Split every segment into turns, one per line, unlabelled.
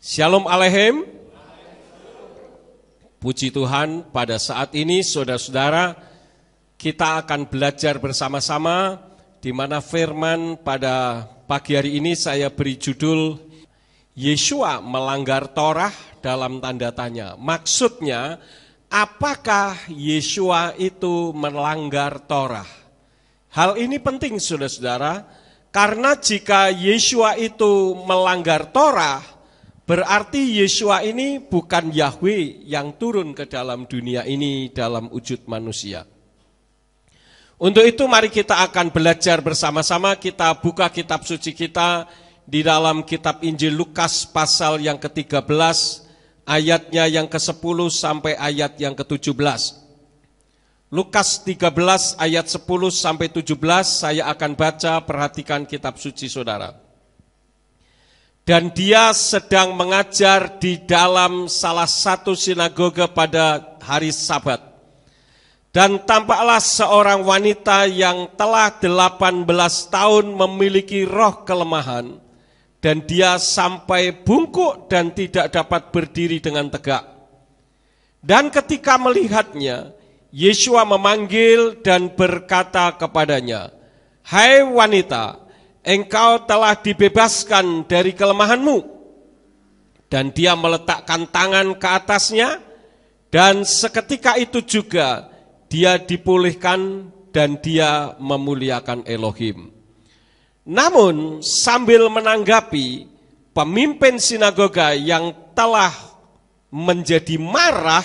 Shalom Aleichem. Puji Tuhan, pada saat ini saudara-saudara kita akan belajar bersama-sama, di mana firman pada pagi hari ini saya beri judul Yeshua melanggar Torah dalam tanda tanya. Maksudnya, apakah Yeshua itu melanggar Torah? Hal ini penting saudara-saudara, karena jika Yeshua itu melanggar Torah, berarti Yeshua ini bukan Yahweh yang turun ke dalam dunia ini dalam wujud manusia. Untuk itu mari kita akan belajar bersama-sama. Kita buka kitab suci kita di dalam kitab Injil Lukas pasal yang ke-13, ayatnya yang ke-10 sampai ayat yang ke-17. Lukas 13 ayat 10 sampai 17 saya akan baca, perhatikan kitab suci saudara. Dan dia sedang mengajar di dalam salah satu sinagoga pada hari Sabat. Dan tampaklah seorang wanita yang telah 18 tahun memiliki roh kelemahan. Dan dia sampai bungkuk dan tidak dapat berdiri dengan tegak. Dan ketika melihatnya, Yeshua memanggil dan berkata kepadanya, "Hai wanita, engkau telah dibebaskan dari kelemahanmu." Dan dia meletakkan tangan ke atasnya, dan seketika itu juga dia dipulihkan dan dia memuliakan Elohim. Namun sambil menanggapi, pemimpin sinagoga yang telah menjadi marah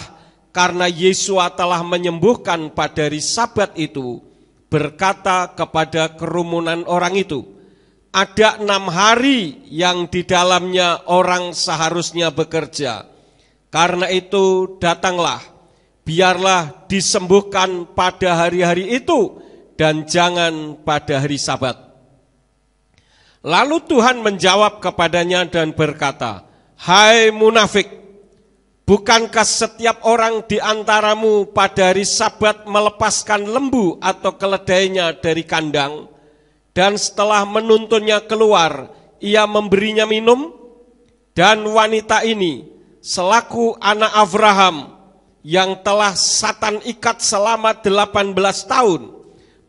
karena Yeshua telah menyembuhkan pada hari Sabat itu, berkata kepada kerumunan orang itu, "Ada 6 hari yang di dalamnya orang seharusnya bekerja. Karena itu datanglah, biarlah disembuhkan pada hari-hari itu dan jangan pada hari Sabat." Lalu Tuhan menjawab kepadanya dan berkata, "Hai munafik, bukankah setiap orang di antaramu pada hari Sabat melepaskan lembu atau keledainya dari kandang, dan setelah menuntunnya keluar, ia memberinya minum? Dan wanita ini, selaku anak Abraham, yang telah Satan ikat selama 18 tahun,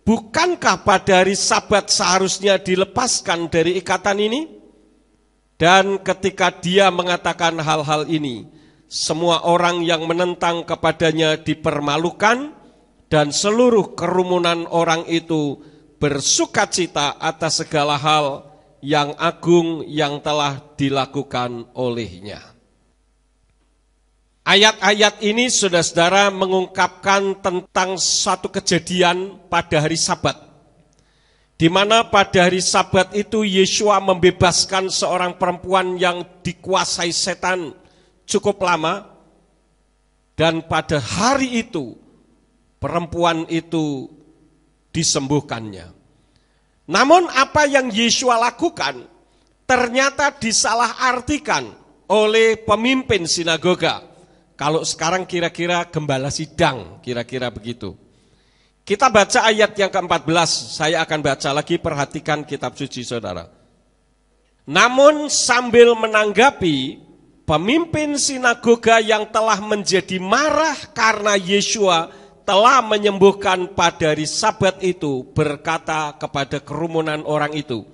bukankah pada hari Sabat seharusnya dilepaskan dari ikatan ini?" Dan ketika dia mengatakan hal-hal ini, semua orang yang menentang kepadanya dipermalukan, dan seluruh kerumunan orang itu bersukacita atas segala hal yang agung yang telah dilakukan olehnya. Ayat-ayat ini saudara-saudara mengungkapkan tentang satu kejadian pada hari Sabat, di mana pada hari Sabat itu Yeshua membebaskan seorang perempuan yang dikuasai setan cukup lama, dan pada hari itu perempuan itu disembuhkannya. Namun apa yang Yeshua lakukan ternyata disalahartikan oleh pemimpin sinagoga. Kalau sekarang kira-kira gembala sidang, kira-kira begitu. Kita baca ayat yang ke-14, saya akan baca lagi, perhatikan kitab suci saudara. Namun sambil menanggapi, pemimpin sinagoga yang telah menjadi marah karena Yeshua telah menyembuhkan pada hari Sabat itu, berkata kepada kerumunan orang itu,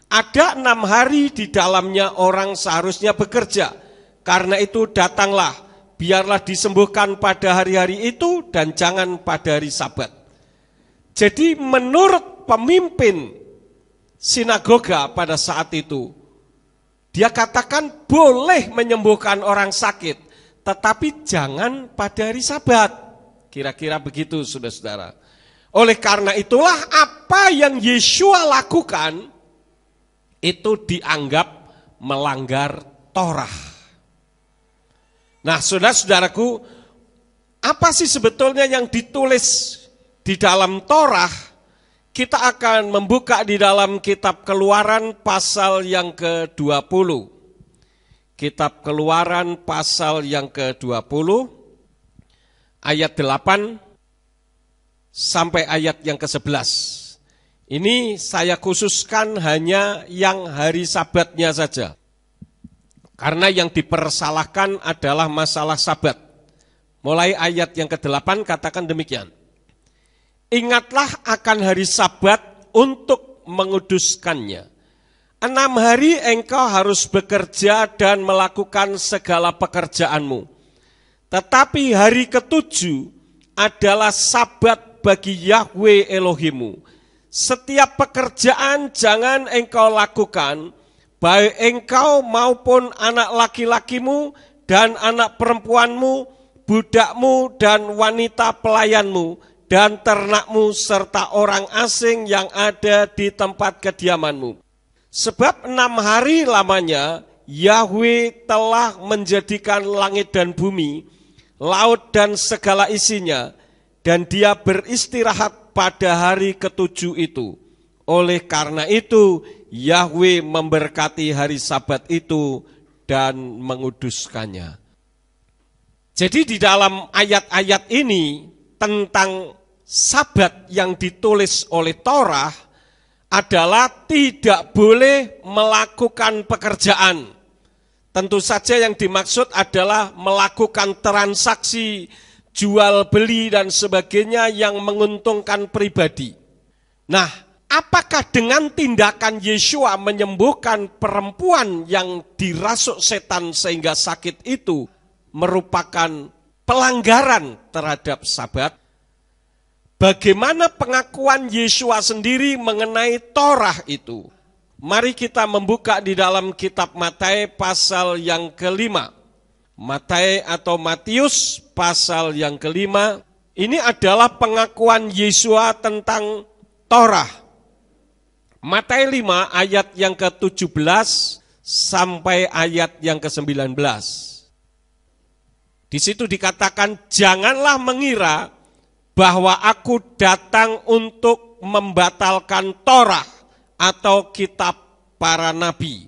"Ada 6 hari di dalamnya orang seharusnya bekerja. Karena itu datanglah, biarlah disembuhkan pada hari-hari itu dan jangan pada hari Sabat." Jadi menurut pemimpin sinagoga pada saat itu, dia katakan boleh menyembuhkan orang sakit, tetapi jangan pada hari Sabat. Kira-kira begitu saudara-saudara. Oleh karena itulah apa yang Yeshua lakukan itu dianggap melanggar Torah. Nah saudara-saudaraku, apa sih sebetulnya yang ditulis di dalam Torah? Kita akan membuka di dalam kitab Keluaran pasal yang ke-20. Kitab Keluaran pasal yang ke-20. Ayat 8 sampai ayat yang ke-11. Ini saya khususkan hanya yang hari Sabatnya saja. Karena yang dipersalahkan adalah masalah Sabat. Mulai ayat yang ke-8 katakan demikian. Ingatlah akan hari Sabat untuk menguduskannya. 6 hari engkau harus bekerja dan melakukan segala pekerjaanmu. Tetapi hari ke-7 adalah Sabat bagi Yahwe Elohimu. Setiap pekerjaan jangan engkau lakukan, baik engkau maupun anak laki-lakimu dan anak perempuanmu, budakmu dan wanita pelayanmu, dan ternakmu serta orang asing yang ada di tempat kediamanmu. Sebab 6 hari lamanya Yahwe telah menjadikan langit dan bumi, laut dan segala isinya, dan dia beristirahat pada hari ke-7 itu. Oleh karena itu, Yahwe memberkati hari Sabat itu dan menguduskannya. Jadi di dalam ayat-ayat ini tentang Sabat yang ditulis oleh Torah adalah tidak boleh melakukan pekerjaan. Tentu saja yang dimaksud adalah melakukan transaksi, jual beli dan sebagainya yang menguntungkan pribadi. Nah, apakah dengan tindakan Yeshua menyembuhkan perempuan yang dirasuk setan sehingga sakit itu merupakan pelanggaran terhadap Sabat? Bagaimana pengakuan Yeshua sendiri mengenai Torah itu? Mari kita membuka di dalam kitab Matius pasal yang ke-5. Matius atau Matius pasal yang ke-5. Ini adalah pengakuan Yeshua tentang Torah. Matius 5 ayat yang ke-17 sampai ayat yang ke-19. Di situ dikatakan, janganlah mengira bahwa aku datang untuk membatalkan Torah atau kitab para nabi.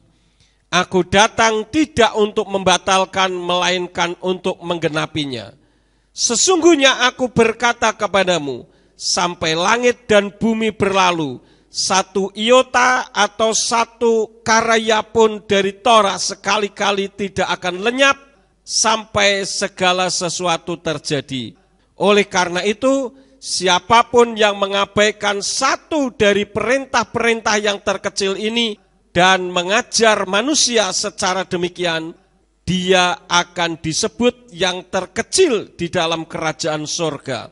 Aku datang tidak untuk membatalkan, melainkan untuk menggenapinya. Sesungguhnya aku berkata kepadamu, sampai langit dan bumi berlalu, satu iota atau satu karaya pun dari Torah sekali-kali tidak akan lenyap sampai segala sesuatu terjadi. Oleh karena itu, siapapun yang mengabaikan satu dari perintah-perintah yang terkecil ini dan mengajar manusia secara demikian, dia akan disebut yang terkecil di dalam kerajaan surga.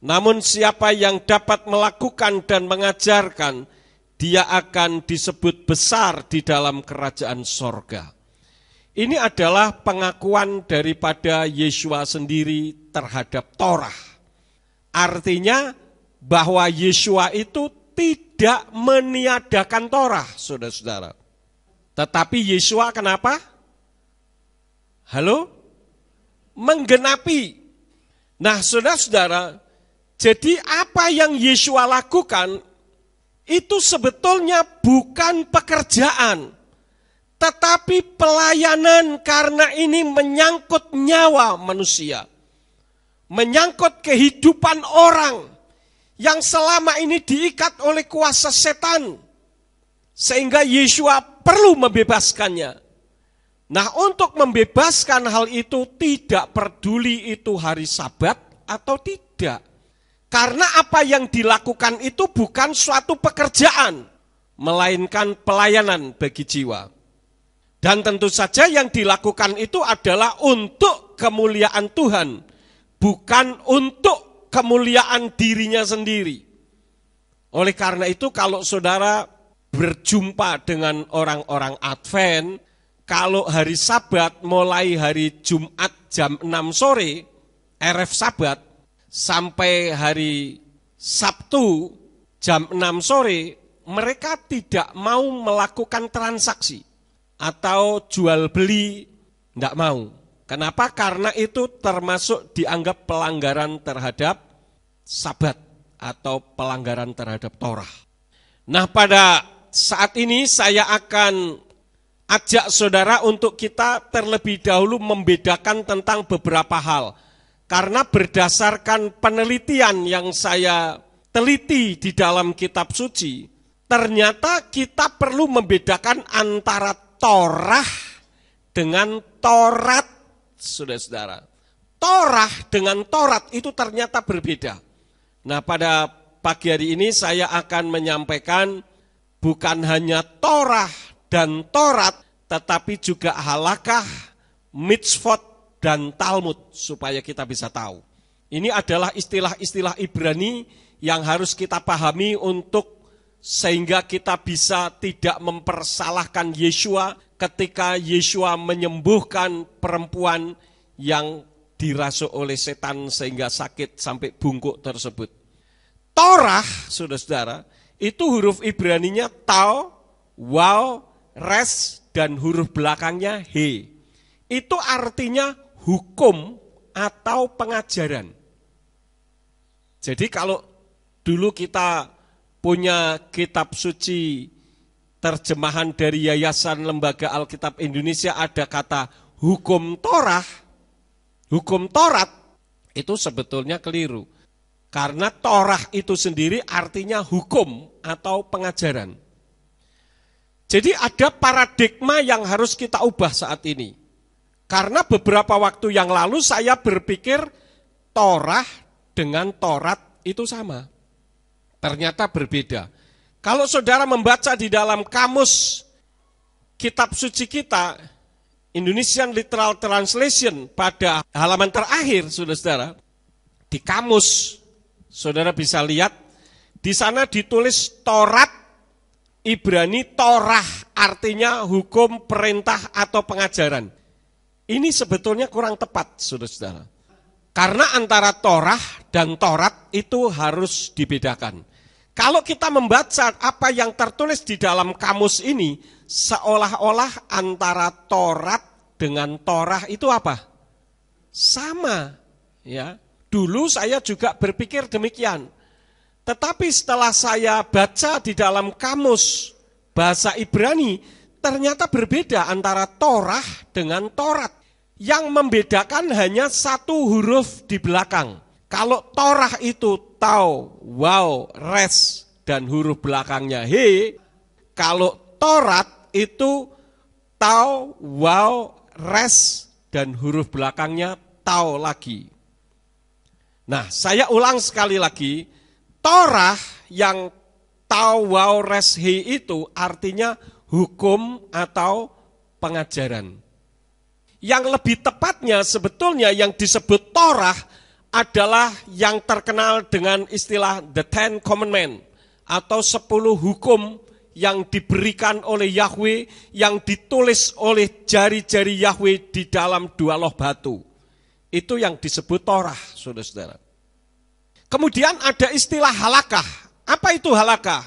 Namun siapa yang dapat melakukan dan mengajarkan, dia akan disebut besar di dalam kerajaan surga. Ini adalah pengakuan daripada Yeshua sendiri terhadap Torah. Artinya bahwa Yeshua itu tidak meniadakan Torah, saudara-saudara. Tetapi Yeshua kenapa? Halo? Menggenapi. Nah, saudara-saudara, jadi apa yang Yeshua lakukan itu sebetulnya bukan pekerjaan, tetapi pelayanan, karena ini menyangkut nyawa manusia. Menyangkut kehidupan orang yang selama ini diikat oleh kuasa setan. Sehingga Yeshua perlu membebaskannya. Nah, untuk membebaskan hal itu tidak peduli itu hari Sabat atau tidak. Karena apa yang dilakukan itu bukan suatu pekerjaan, melainkan pelayanan bagi jiwa. Dan tentu saja yang dilakukan itu adalah untuk kemuliaan Tuhan, bukan untuk kemuliaan dirinya sendiri. Oleh karena itu kalau saudara berjumpa dengan orang-orang Advent, kalau hari Sabat mulai hari Jumat jam 6 sore, RF Sabat, sampai hari Sabtu jam 6 sore, mereka tidak mau melakukan transaksi atau jual beli, tidak mau. Kenapa? Karena itu termasuk dianggap pelanggaran terhadap Sabat atau pelanggaran terhadap Torah. Nah, pada saat ini saya akan ajak saudara untuk kita terlebih dahulu membedakan tentang beberapa hal. Karena berdasarkan penelitian yang saya teliti di dalam kitab suci, ternyata kita perlu membedakan antara Torah dengan Taurat, saudara-saudara. Torah dengan Taurat itu ternyata berbeda. Nah, pada pagi hari ini saya akan menyampaikan bukan hanya Torah dan Taurat, tetapi juga halakah, mitzvot, dan Talmud, supaya kita bisa tahu. Ini adalah istilah-istilah Ibrani yang harus kita pahami sehingga kita bisa tidak mempersalahkan Yeshua ketika Yeshua menyembuhkan perempuan yang dirasuk oleh setan sehingga sakit sampai bungkuk tersebut. Torah, saudara-saudara, itu huruf Ibraninya tau, waw, res, dan huruf belakangnya he. Itu artinya hukum atau pengajaran. Jadi kalau dulu kita punya kitab suci terjemahan dari Yayasan Lembaga Alkitab Indonesia, ada kata hukum Torah, hukum Taurat, itu sebetulnya keliru. Karena Torah itu sendiri artinya hukum atau pengajaran. Jadi ada paradigma yang harus kita ubah saat ini. Karena beberapa waktu yang lalu saya berpikir Torah dengan Taurat itu sama. Ternyata berbeda. Kalau saudara membaca di dalam kamus kitab suci kita, Indonesian Literal Translation, pada halaman terakhir, saudara-saudara, di kamus, saudara bisa lihat, di sana ditulis Taurat, Ibrani Torah, artinya hukum, perintah, atau pengajaran. Ini sebetulnya kurang tepat, saudara-saudara. Karena antara Torah dan Taurat itu harus dibedakan. Kalau kita membaca apa yang tertulis di dalam kamus ini, seolah-olah antara Taurat dengan Torah itu apa? Sama, ya. Dulu saya juga berpikir demikian. Tetapi setelah saya baca di dalam kamus bahasa Ibrani, ternyata berbeda antara Torah dengan Taurat. Yang membedakan hanya satu huruf di belakang. Kalau Torah itu tau, waw, res, dan huruf belakangnya he. Kalau Taurat itu tau, waw, res, dan huruf belakangnya tau lagi. Nah, saya ulang sekali lagi. Torah yang tau, waw, res, he itu artinya hukum atau pengajaran. Yang lebih tepatnya sebetulnya yang disebut Torah adalah yang terkenal dengan istilah The Ten Commandments atau 10 hukum yang diberikan oleh Yahweh, yang ditulis oleh jari-jari Yahweh di dalam 2 loh batu. Itu yang disebut Torah, saudara-saudara. Kemudian ada istilah halakah. Apa itu halakah?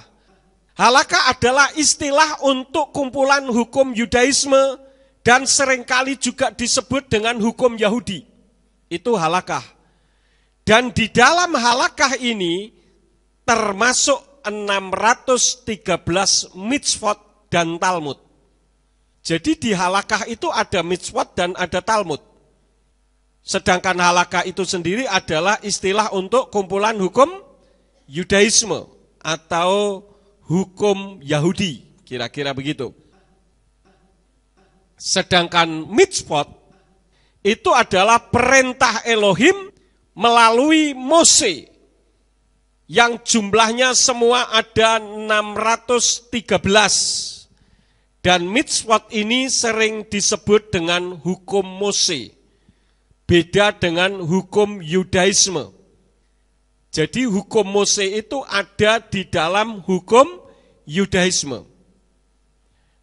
Halakah adalah istilah untuk kumpulan hukum Yudaisme dan seringkali juga disebut dengan hukum Yahudi. Itu halakah. Dan di dalam halakah ini termasuk 613 mitzvot dan Talmud. Jadi di halakah itu ada mitzvot dan ada Talmud. Sedangkan halakah itu sendiri adalah istilah untuk kumpulan hukum Yudaisme atau hukum Yahudi, kira-kira begitu. Sedangkan mitzvot itu adalah perintah Elohim melalui Mose yang jumlahnya semua ada 613. Dan mitzvot ini sering disebut dengan hukum Mose. Beda dengan hukum Yudaisme. Jadi hukum Mose itu ada di dalam hukum Yudaisme.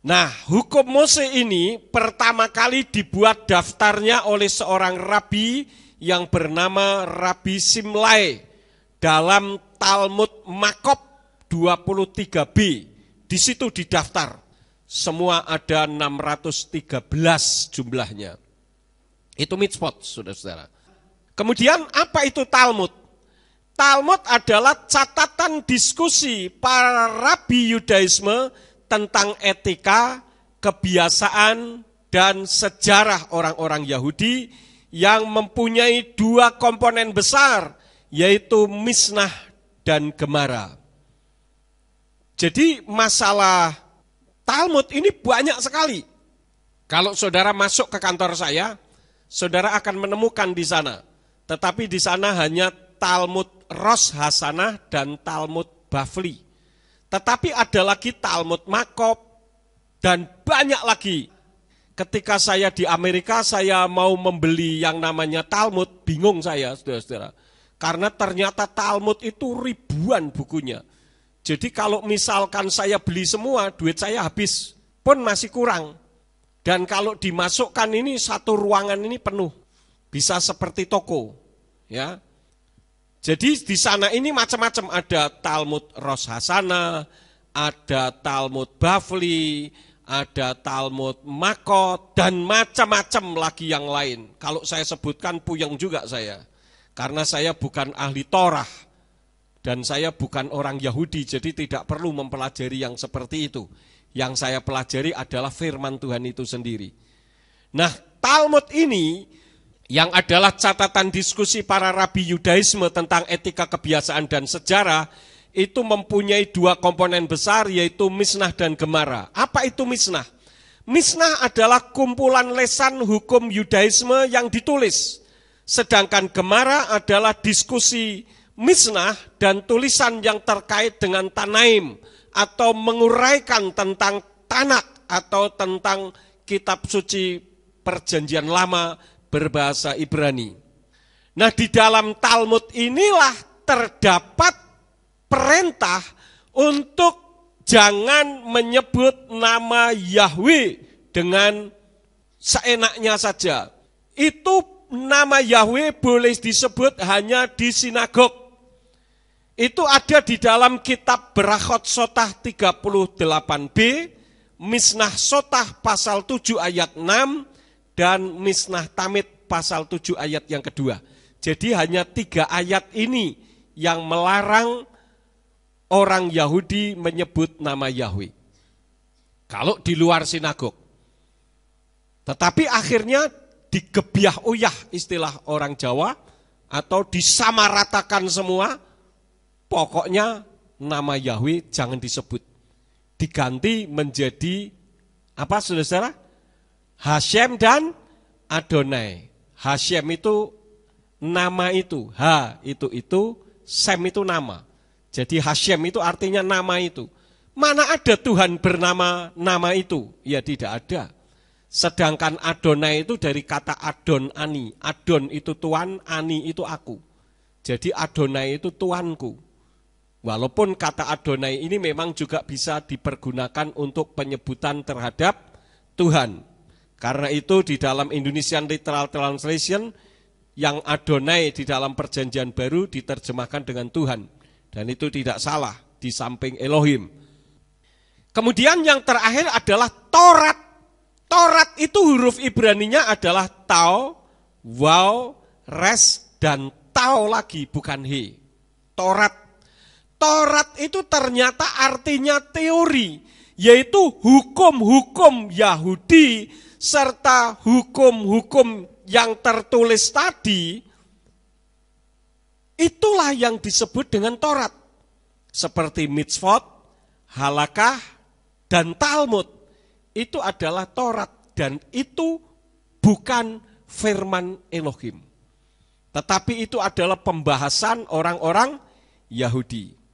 Nah, hukum Mose ini pertama kali dibuat daftarnya oleh seorang rabi yang bernama Rabi Simlai dalam Talmud Makop 23b. Di situ didaftar. Semua ada 613 jumlahnya. Itu mitzvot, saudara-saudara. Kemudian apa itu Talmud? Talmud adalah catatan diskusi para rabi Yudaisme tentang etika, kebiasaan, dan sejarah orang-orang Yahudi yang mempunyai 2 komponen besar, yaitu Misnah dan Gemara. Jadi masalah Talmud ini banyak sekali. Kalau saudara masuk ke kantor saya, saudara akan menemukan di sana. Tetapi di sana hanya Talmud Rosh Hasanah dan Talmud Bavli. Tetapi ada lagi Talmud Makkop dan banyak lagi. Ketika saya di Amerika, saya mau membeli yang namanya Talmud, bingung saya, saudara-saudara. Karena ternyata Talmud itu ribuan bukunya. Jadi kalau misalkan saya beli semua, duit saya habis, pun masih kurang. Dan kalau dimasukkan ini, satu ruangan ini penuh. Bisa seperti toko. Ya. Jadi di sana ini macam-macam, ada Talmud Rosh Hasanah, ada Talmud Bavli, ada Talmud Makkot, dan macam-macam lagi yang lain. Kalau saya sebutkan puyeng juga saya. Karena saya bukan ahli Torah. Dan saya bukan orang Yahudi, jadi tidak perlu mempelajari yang seperti itu. Yang saya pelajari adalah firman Tuhan itu sendiri. Nah, Talmud ini yang adalah catatan diskusi para rabi Yudaisme tentang etika kebiasaan dan sejarah, itu mempunyai dua komponen besar, yaitu Misnah dan Gemara. Apa itu Misnah? Misnah adalah kumpulan lesan hukum Yudaisme yang ditulis. Sedangkan Gemara adalah diskusi Misnah dan tulisan yang terkait dengan Tanaim, atau menguraikan tentang Tanak, atau tentang kitab suci perjanjian lama berbahasa Ibrani. Nah, di dalam Talmud inilah terdapat perintah untuk jangan menyebut nama Yahweh dengan seenaknya saja. Itu nama Yahweh boleh disebut hanya di sinagog. Itu ada di dalam kitab Berachot Sotah 38b, Misnah Sotah pasal 7 ayat 6, dan Misnah Tamid pasal 7 ayat yang kedua. Jadi hanya 3 ayat ini yang melarang orang Yahudi menyebut nama Yahweh. Kalau di luar sinagog. Tetapi akhirnya digebyah uyah istilah orang Jawa, atau disamaratakan semua. Pokoknya nama Yahweh jangan disebut. Diganti menjadi apa, saudara-saudara? Hashem dan Adonai. Hashem itu nama itu, Ha itu, Sem itu nama. Jadi Hashem itu artinya nama itu. Mana ada Tuhan bernama nama itu? Ya tidak ada. Sedangkan Adonai itu dari kata Adon Ani. Adon itu Tuhan, Ani itu aku. Jadi Adonai itu Tuanku. Walaupun kata Adonai ini memang juga bisa dipergunakan untuk penyebutan terhadap Tuhan. Karena itu di dalam Indonesian Literal Translation, yang Adonai di dalam perjanjian baru diterjemahkan dengan Tuhan. Dan itu tidak salah, di samping Elohim. Kemudian yang terakhir adalah Torat. Torat itu huruf Ibraninya adalah Tau, Waw, Res, dan Tau lagi, bukan He. Torat. Torat itu ternyata artinya teori, yaitu hukum-hukum Yahudi serta hukum-hukum yang tertulis tadi. Itulah yang disebut dengan Torat. Seperti mitzvot, halakah, dan Talmud. Itu adalah Torat, dan itu bukan firman Elohim. Tetapi itu adalah pembahasan orang-orang Yahudi.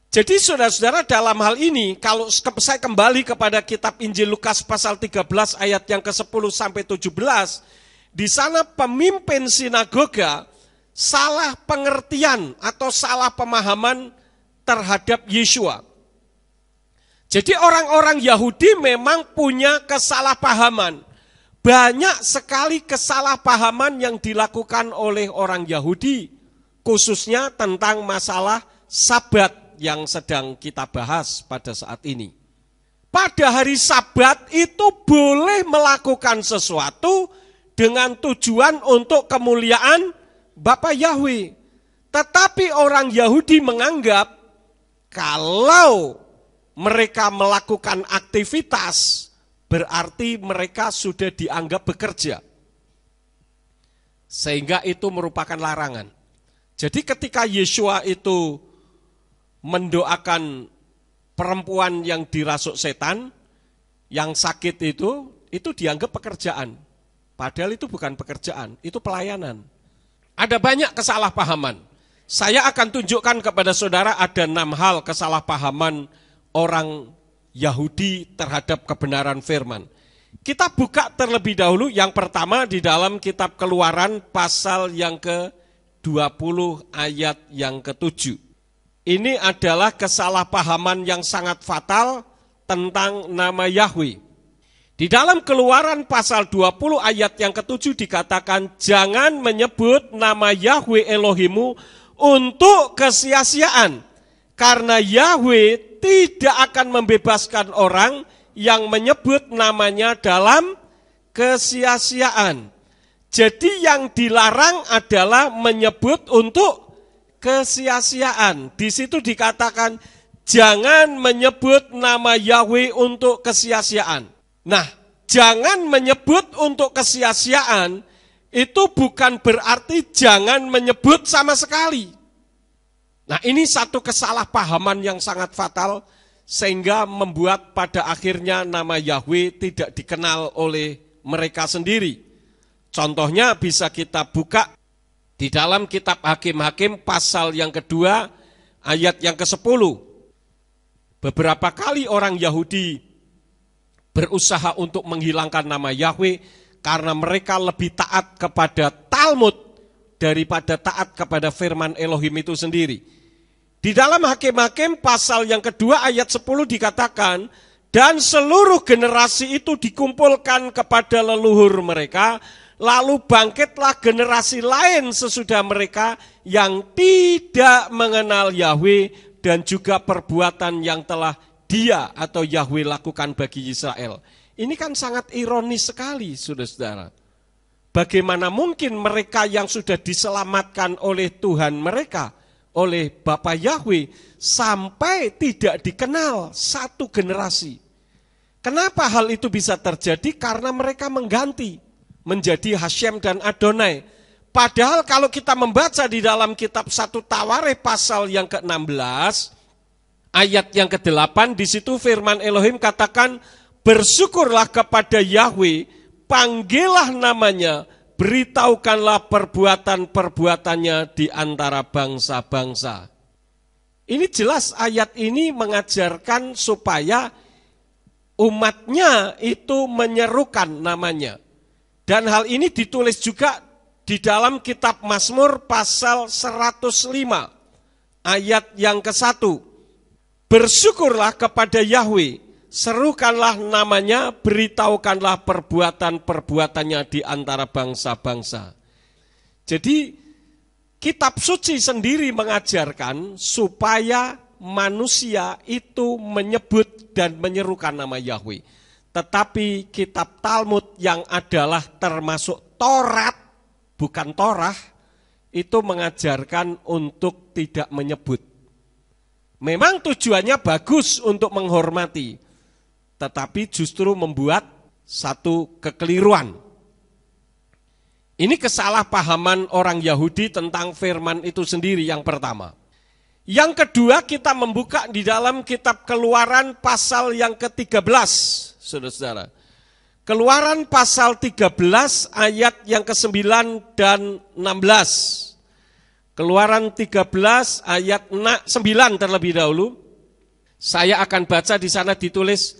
Jadi saudara-saudara, dalam hal ini, kalau saya kembali kepada kitab Injil Lukas pasal 13 ayat yang ke-10 sampai 17, di sana pemimpin sinagoga salah pengertian atau salah pemahaman terhadap Yeshua. Jadi orang-orang Yahudi memang punya kesalahpahaman. Banyak sekali kesalahpahaman yang dilakukan oleh orang Yahudi, khususnya tentang masalah Sabat yang sedang kita bahas pada saat ini. Pada hari Sabat itu boleh melakukan sesuatu dengan tujuan untuk kemuliaan Bapa Yahweh. Tetapi orang Yahudi menganggap kalau mereka melakukan aktivitas, berarti mereka sudah dianggap bekerja. Sehingga itu merupakan larangan. Jadi ketika Yeshua itu mendoakan perempuan yang dirasuk setan, yang sakit itu, itu dianggap pekerjaan. Padahal itu bukan pekerjaan, itu pelayanan. Ada banyak kesalahpahaman. Saya akan tunjukkan kepada saudara ada 6 hal kesalahpahaman orang Yahudi terhadap kebenaran firman. Kita buka terlebih dahulu yang pertama di dalam kitab Keluaran pasal yang ke-20 ayat yang ke-7. Ini adalah kesalahpahaman yang sangat fatal tentang nama Yahweh. Di dalam Keluaran pasal 20 ayat yang ke-7 dikatakan, jangan menyebut nama Yahweh Elohimu untuk kesia-siaan, karena Yahweh tidak akan membebaskan orang yang menyebut namanya dalam kesia-siaan. Jadi yang dilarang adalah menyebut untuk kesia-siaan. Di situ dikatakan, jangan menyebut nama Yahweh untuk kesia-siaan. Nah, jangan menyebut untuk kesia-siaan itu bukan berarti jangan menyebut sama sekali. Nah, ini satu kesalahpahaman yang sangat fatal sehingga membuat pada akhirnya nama Yahweh tidak dikenal oleh mereka sendiri. Contohnya bisa kita buka di dalam kitab Hakim-Hakim pasal yang kedua ayat yang ke-10. Beberapa kali orang Yahudi berusaha untuk menghilangkan nama Yahweh karena mereka lebih taat kepada Talmud daripada taat kepada firman Elohim itu sendiri. Di dalam Hakim-Hakim pasal yang kedua ayat 10 dikatakan, dan seluruh generasi itu dikumpulkan kepada leluhur mereka, lalu bangkitlah generasi lain sesudah mereka yang tidak mengenal Yahweh dan juga perbuatan yang telah Dia atau Yahweh lakukan bagi Israel. Ini kan sangat ironis sekali, saudara-saudara. Bagaimana mungkin mereka yang sudah diselamatkan oleh Tuhan mereka, oleh Bapa Yahweh, sampai tidak dikenal satu generasi. Kenapa hal itu bisa terjadi? Karena mereka mengganti menjadi Hashem dan Adonai. Padahal kalau kita membaca di dalam kitab 1 Tawarikh pasal yang ke-16, ayat yang ke-8, di situ firman Elohim katakan, bersyukurlah kepada Yahweh, panggillah namanya, beritahukanlah perbuatan-perbuatannya di antara bangsa-bangsa. Ini jelas ayat ini mengajarkan supaya umatnya itu menyerukan namanya. Dan hal ini ditulis juga di dalam kitab Mazmur pasal 105 ayat yang ke-1. Bersyukurlah kepada Yahweh, serukanlah namanya, beritahukanlah perbuatan-perbuatannya di antara bangsa-bangsa. Jadi kitab suci sendiri mengajarkan supaya manusia itu menyebut dan menyerukan nama Yahweh. Tetapi kitab Talmud yang adalah termasuk Taurat, bukan Torah, itu mengajarkan untuk tidak menyebut. Memang tujuannya bagus untuk menghormati, tetapi justru membuat satu kekeliruan. Ini kesalahpahaman orang Yahudi tentang firman itu sendiri yang pertama. Yang kedua, kita membuka di dalam kitab Keluaran pasal yang ke-13, saudara-saudara. Keluaran pasal 13 ayat yang ke-9 dan 16. Keluaran 13 ayat 9 terlebih dahulu. Saya akan baca di sana ditulis,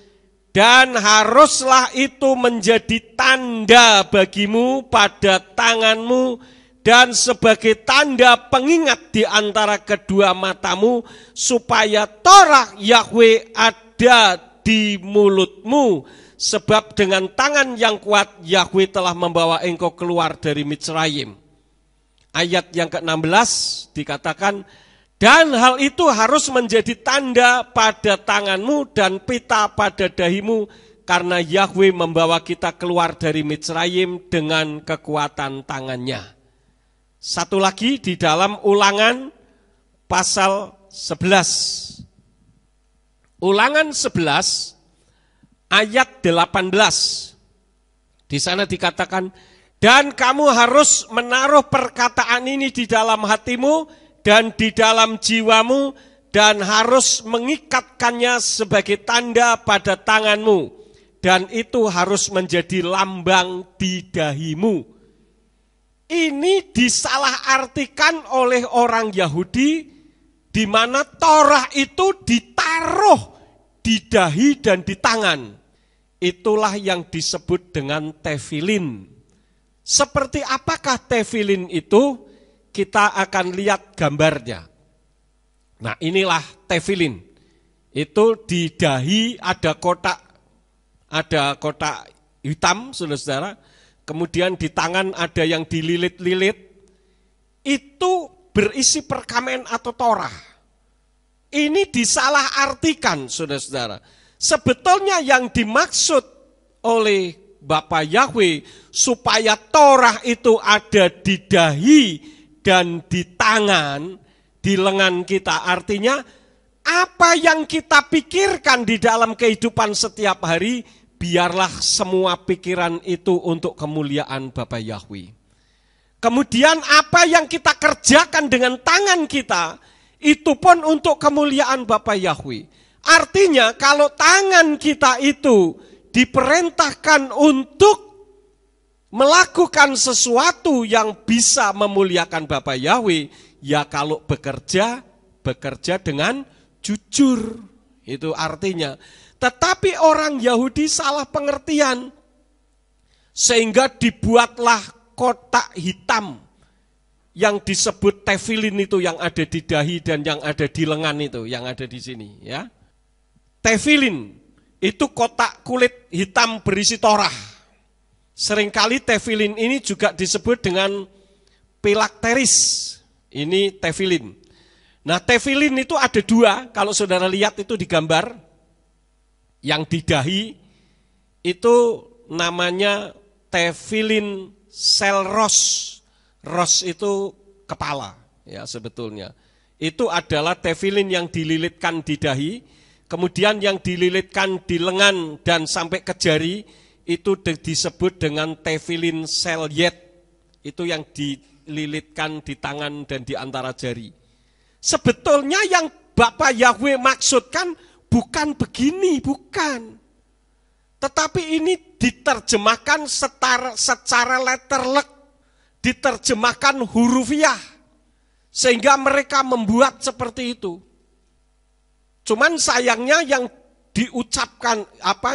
dan haruslah itu menjadi tanda bagimu pada tanganmu dan sebagai tanda pengingat di antara kedua matamu, supaya Torah Yahweh ada di mulutmu, sebab dengan tangan yang kuat Yahweh telah membawa engkau keluar dari Mitsrayim. Ayat yang ke-16 dikatakan, dan hal itu harus menjadi tanda pada tanganmu dan pita pada dahimu, karena Yahweh membawa kita keluar dari Mitsrayim dengan kekuatan tangannya. Satu lagi di dalam Ulangan pasal 11. Ulangan 11 ayat 18. Di sana dikatakan, dan kamu harus menaruh perkataan ini di dalam hatimu dan di dalam jiwamu, dan harus mengikatkannya sebagai tanda pada tanganmu dan itu harus menjadi lambang di dahimu. Ini disalahartikan oleh orang Yahudi, di mana Torah itu ditaruh di dahi dan di tangan. Itulah yang disebut dengan tefilin. Seperti apakah tefilin itu? Kita akan lihat gambarnya. Nah, inilah tefilin. Itu di dahi ada kotak hitam, saudara-saudara. Kemudian di tangan ada yang dililit-lilit. Itu berisi perkamen atau Torah. Ini disalahartikan, saudara-saudara. Sebetulnya yang dimaksud oleh Bapa Yahweh supaya Torah itu ada di dahi dan di tangan, di lengan kita. Artinya apa yang kita pikirkan di dalam kehidupan setiap hari, biarlah semua pikiran itu untuk kemuliaan Bapa Yahweh. Kemudian apa yang kita kerjakan dengan tangan kita, itu pun untuk kemuliaan Bapa Yahweh. Artinya kalau tangan kita itu diperintahkan untuk melakukan sesuatu yang bisa memuliakan Bapa Yahweh, ya kalau bekerja dengan jujur. Itu artinya. Tetapi orang Yahudi salah pengertian, sehingga dibuatlah kotak hitam yang disebut tefilin itu, yang ada di dahi dan yang ada di lengan itu, yang ada di sini, ya. Tefilin itu kotak kulit hitam berisi Torah. Seringkali tefilin ini juga disebut dengan pilakteris. Ini tefilin. Nah, tefilin itu ada dua. Kalau saudara lihat itu di gambar, yang di dahi itu namanya tefilin selros. Ros itu kepala, ya sebetulnya. Itu adalah tefilin yang dililitkan di dahi. Kemudian yang dililitkan di lengan dan sampai ke jari itu disebut dengan tefilin selyet. Itu yang dililitkan di tangan dan di antara jari. Sebetulnya yang Bapa Yahweh maksudkan bukan begini, bukan. Tetapi ini diterjemahkan secara letterlek, diterjemahkan hurufiah, sehingga mereka membuat seperti itu. Cuman sayangnya yang diucapkan,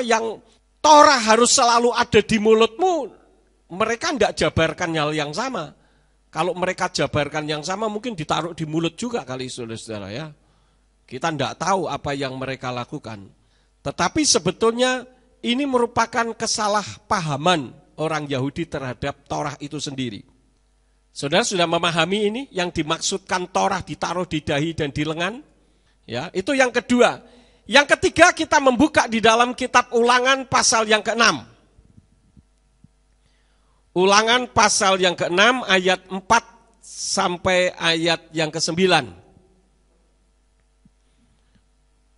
yang Torah harus selalu ada di mulutmu, mereka tidak jabarkan hal yang sama. Kalau mereka jabarkan yang sama, mungkin ditaruh di mulut juga kali, saudara-saudara, ya. Kita tidak tahu apa yang mereka lakukan. Tetapi sebetulnya ini merupakan kesalahpahaman orang Yahudi terhadap Torah itu sendiri. Saudara sudah memahami ini, yang dimaksudkan Torah ditaruh di dahi dan di lengan? Ya, itu yang kedua. Yang ketiga, kita membuka di dalam kitab Ulangan pasal yang ke-6. Ulangan pasal yang ke-6 ayat 4 sampai ayat yang ke-9.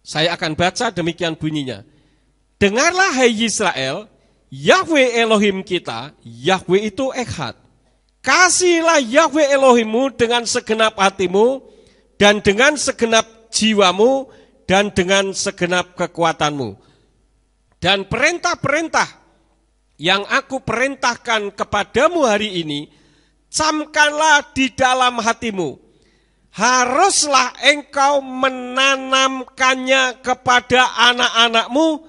Saya akan baca, demikian bunyinya. Dengarlah hai Israel, Yahweh Elohim kita, Yahweh itu Echad. Kasihilah Yahweh Elohimmu dengan segenap hatimu dan dengan segenap jiwamu dan dengan segenap kekuatanmu. Dan perintah-perintah yang aku perintahkan kepadamu hari ini, camkanlah di dalam hatimu. Haruslah engkau menanamkannya kepada anak-anakmu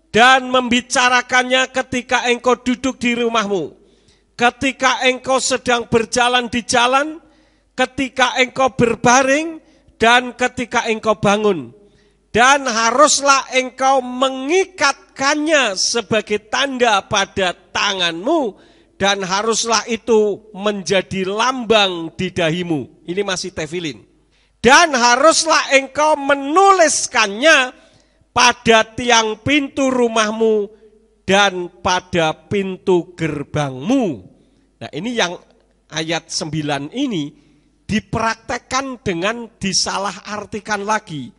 dan membicarakannya ketika engkau duduk di rumahmu, ketika engkau sedang berjalan di jalan, ketika engkau berbaring, dan ketika engkau bangun. Dan haruslah engkau mengikatkannya sebagai tanda pada tanganmu, dan haruslah itu menjadi lambang di dahimu. Ini masih tefilin. Dan haruslah engkau menuliskannya pada tiang pintu rumahmu dan pada pintu gerbangmu. Nah, ini yang ayat 9 ini dipraktekkan dengan disalahartikan lagi.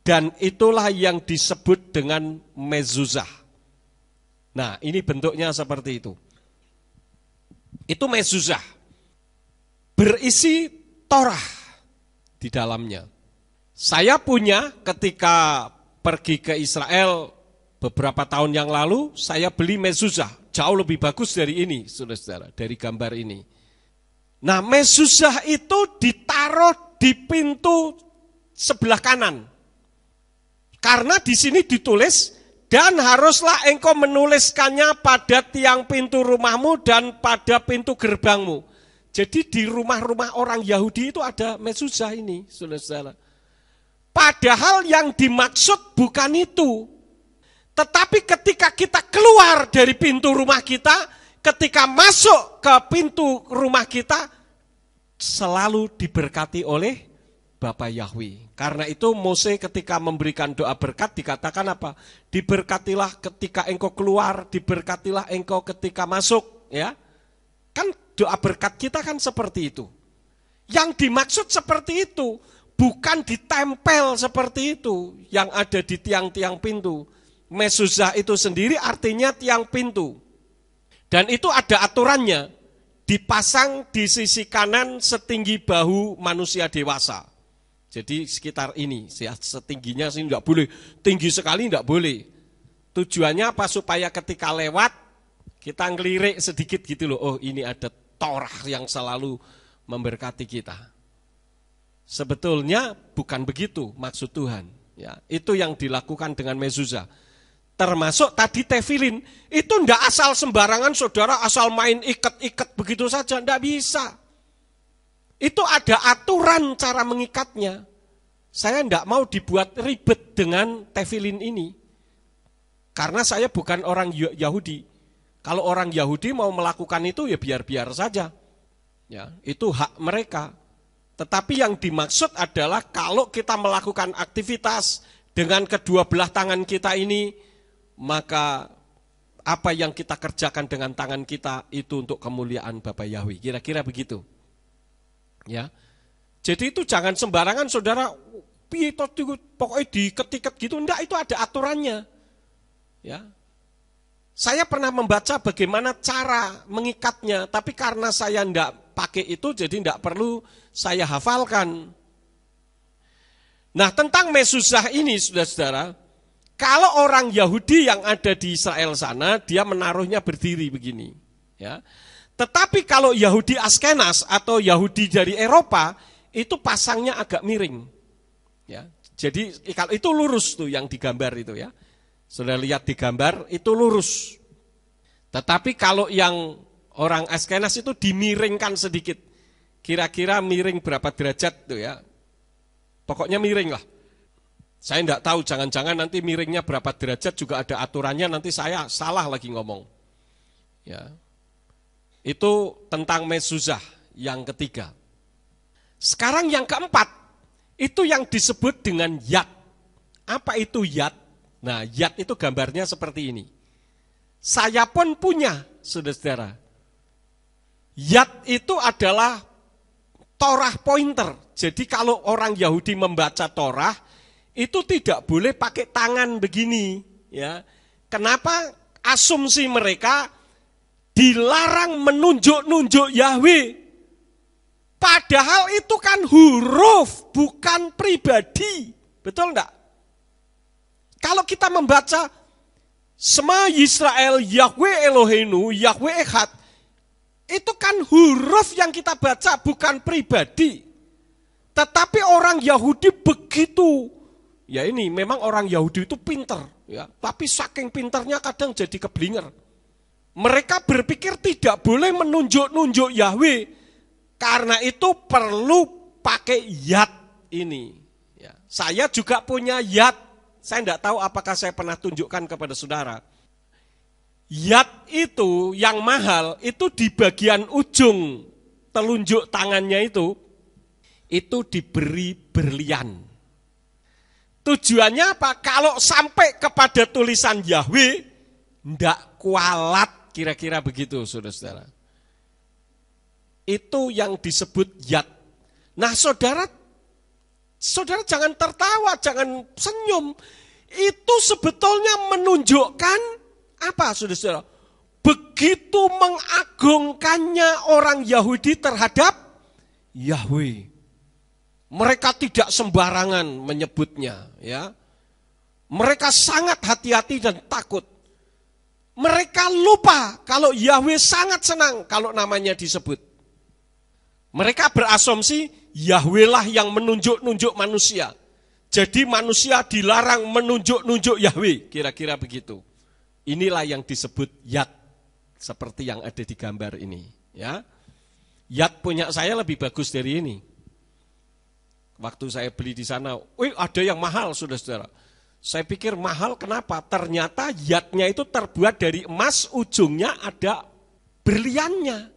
Dan itulah yang disebut dengan mezuzah. Nah, ini bentuknya seperti itu. Itu mezuzah. Berisi Torah di dalamnya. Saya punya ketika pergi ke Israel Beberapa tahun yang lalu saya beli mezuzah, jauh lebih bagus dari ini, saudara-saudara, dari gambar ini. Nah, mezuzah itu ditaruh di pintu sebelah kanan. Karena di sini ditulis, dan haruslah engkau menuliskannya pada tiang pintu rumahmu dan pada pintu gerbangmu. Jadi di rumah-rumah orang Yahudi itu ada mezuzah ini, saudara-saudara. Padahal yang dimaksud bukan itu. Tetapi ketika kita keluar dari pintu rumah kita, ketika masuk ke pintu rumah kita, selalu diberkati oleh Bapa Yahweh. Karena itu Mose ketika memberikan doa berkat dikatakan apa? Diberkatilah ketika engkau keluar, diberkatilah engkau ketika masuk. Ya, kan doa berkat kita kan seperti itu. Yang dimaksud seperti itu, bukan ditempel seperti itu yang ada di tiang-tiang pintu. Mezuzah itu sendiri artinya tiang pintu. Dan itu ada aturannya. Dipasang di sisi kanan setinggi bahu manusia dewasa. Jadi sekitar ini, setingginya sih enggak boleh. Tinggi sekali enggak boleh. Tujuannya apa? Supaya ketika lewat, kita ngelirik sedikit gitu loh. Oh, ini ada Torah yang selalu memberkati kita. Sebetulnya bukan begitu maksud Tuhan. Ya, itu yang dilakukan dengan mezuzah. Termasuk tadi tefilin, itu ndak asal sembarangan saudara, asal main ikat-ikat begitu saja, ndak bisa. Itu ada aturan cara mengikatnya. Saya ndak mau dibuat ribet dengan tefilin ini. Karena saya bukan orang Yahudi. Kalau orang Yahudi mau melakukan itu ya biar-biar saja. Ya, itu hak mereka. Tetapi yang dimaksud adalah kalau kita melakukan aktivitas dengan kedua belah tangan kita ini, maka apa yang kita kerjakan dengan tangan kita itu untuk kemuliaan Bapa Yahweh. Kira-kira begitu. Ya. Jadi itu jangan sembarangan saudara, pokoknya diketik gitu, enggak, itu ada aturannya. Ya. Saya pernah membaca bagaimana cara mengikatnya, tapi karena saya enggak pakai itu jadi enggak perlu saya hafalkan. Nah, tentang mezuzah ini saudara-saudara, kalau orang Yahudi yang ada di Israel sana, dia menaruhnya berdiri begini. Ya. Tetapi kalau Yahudi Askenas atau Yahudi dari Eropa, itu pasangnya agak miring. Ya. Jadi kalau itu lurus tuh yang digambar itu ya. Sudah lihat di gambar, itu lurus. Tetapi kalau yang orang Askenas itu dimiringkan sedikit. Kira-kira miring berapa derajat tuh ya. Pokoknya miring lah. Saya enggak tahu, jangan-jangan nanti miringnya berapa derajat juga ada aturannya, nanti saya salah lagi ngomong. Ya. Itu tentang mezuzah yang ketiga. Sekarang yang keempat, itu yang disebut dengan yad. Apa itu yad? Nah, yad itu gambarnya seperti ini. Saya pun punya, saudara-saudara. Yad itu adalah Torah pointer. Jadi kalau orang Yahudi membaca Torah, itu tidak boleh pakai tangan begini, ya. Kenapa? Asumsi mereka dilarang menunjuk-nunjuk Yahweh. Padahal itu kan huruf, bukan pribadi. Betul enggak? Kalau kita membaca Shema Yisrael, Yahweh Eloheinu, Yahweh Echad, itu kan huruf yang kita baca, bukan pribadi. Tetapi orang Yahudi begitu. Ya ini memang orang Yahudi itu pinter, ya. Tapi saking pinternya kadang jadi keblinger. Mereka berpikir tidak boleh menunjuk-nunjuk Yahweh. Karena itu perlu pakai yad ini. Ya. Saya juga punya yad. Saya tidak tahu apakah saya pernah tunjukkan kepada saudara. Yad itu yang mahal, itu di bagian ujung telunjuk tangannya itu diberi berlian. Tujuannya apa? Kalau sampai kepada tulisan Yahweh, ndak kualat, kira-kira begitu, saudara-saudara. Itu yang disebut yad. Nah, saudara jangan tertawa, jangan senyum. Itu sebetulnya menunjukkan apa, saudara-saudara? Begitu mengagungkannya orang Yahudi terhadap Yahweh. Mereka tidak sembarangan menyebutnya, ya. Mereka sangat hati-hati dan takut. Mereka lupa kalau Yahweh sangat senang kalau namanya disebut. Mereka berasumsi Yahweh lah yang menunjuk-nunjuk manusia. Jadi manusia dilarang menunjuk-nunjuk Yahweh, kira-kira begitu. Inilah yang disebut Yat, seperti yang ada di gambar ini. Ya, Yat punya saya lebih bagus dari ini. Waktu saya beli di sana, ada yang mahal, saudara-saudara. Saya pikir mahal, kenapa? Ternyata Yatnya itu terbuat dari emas, ujungnya ada berliannya.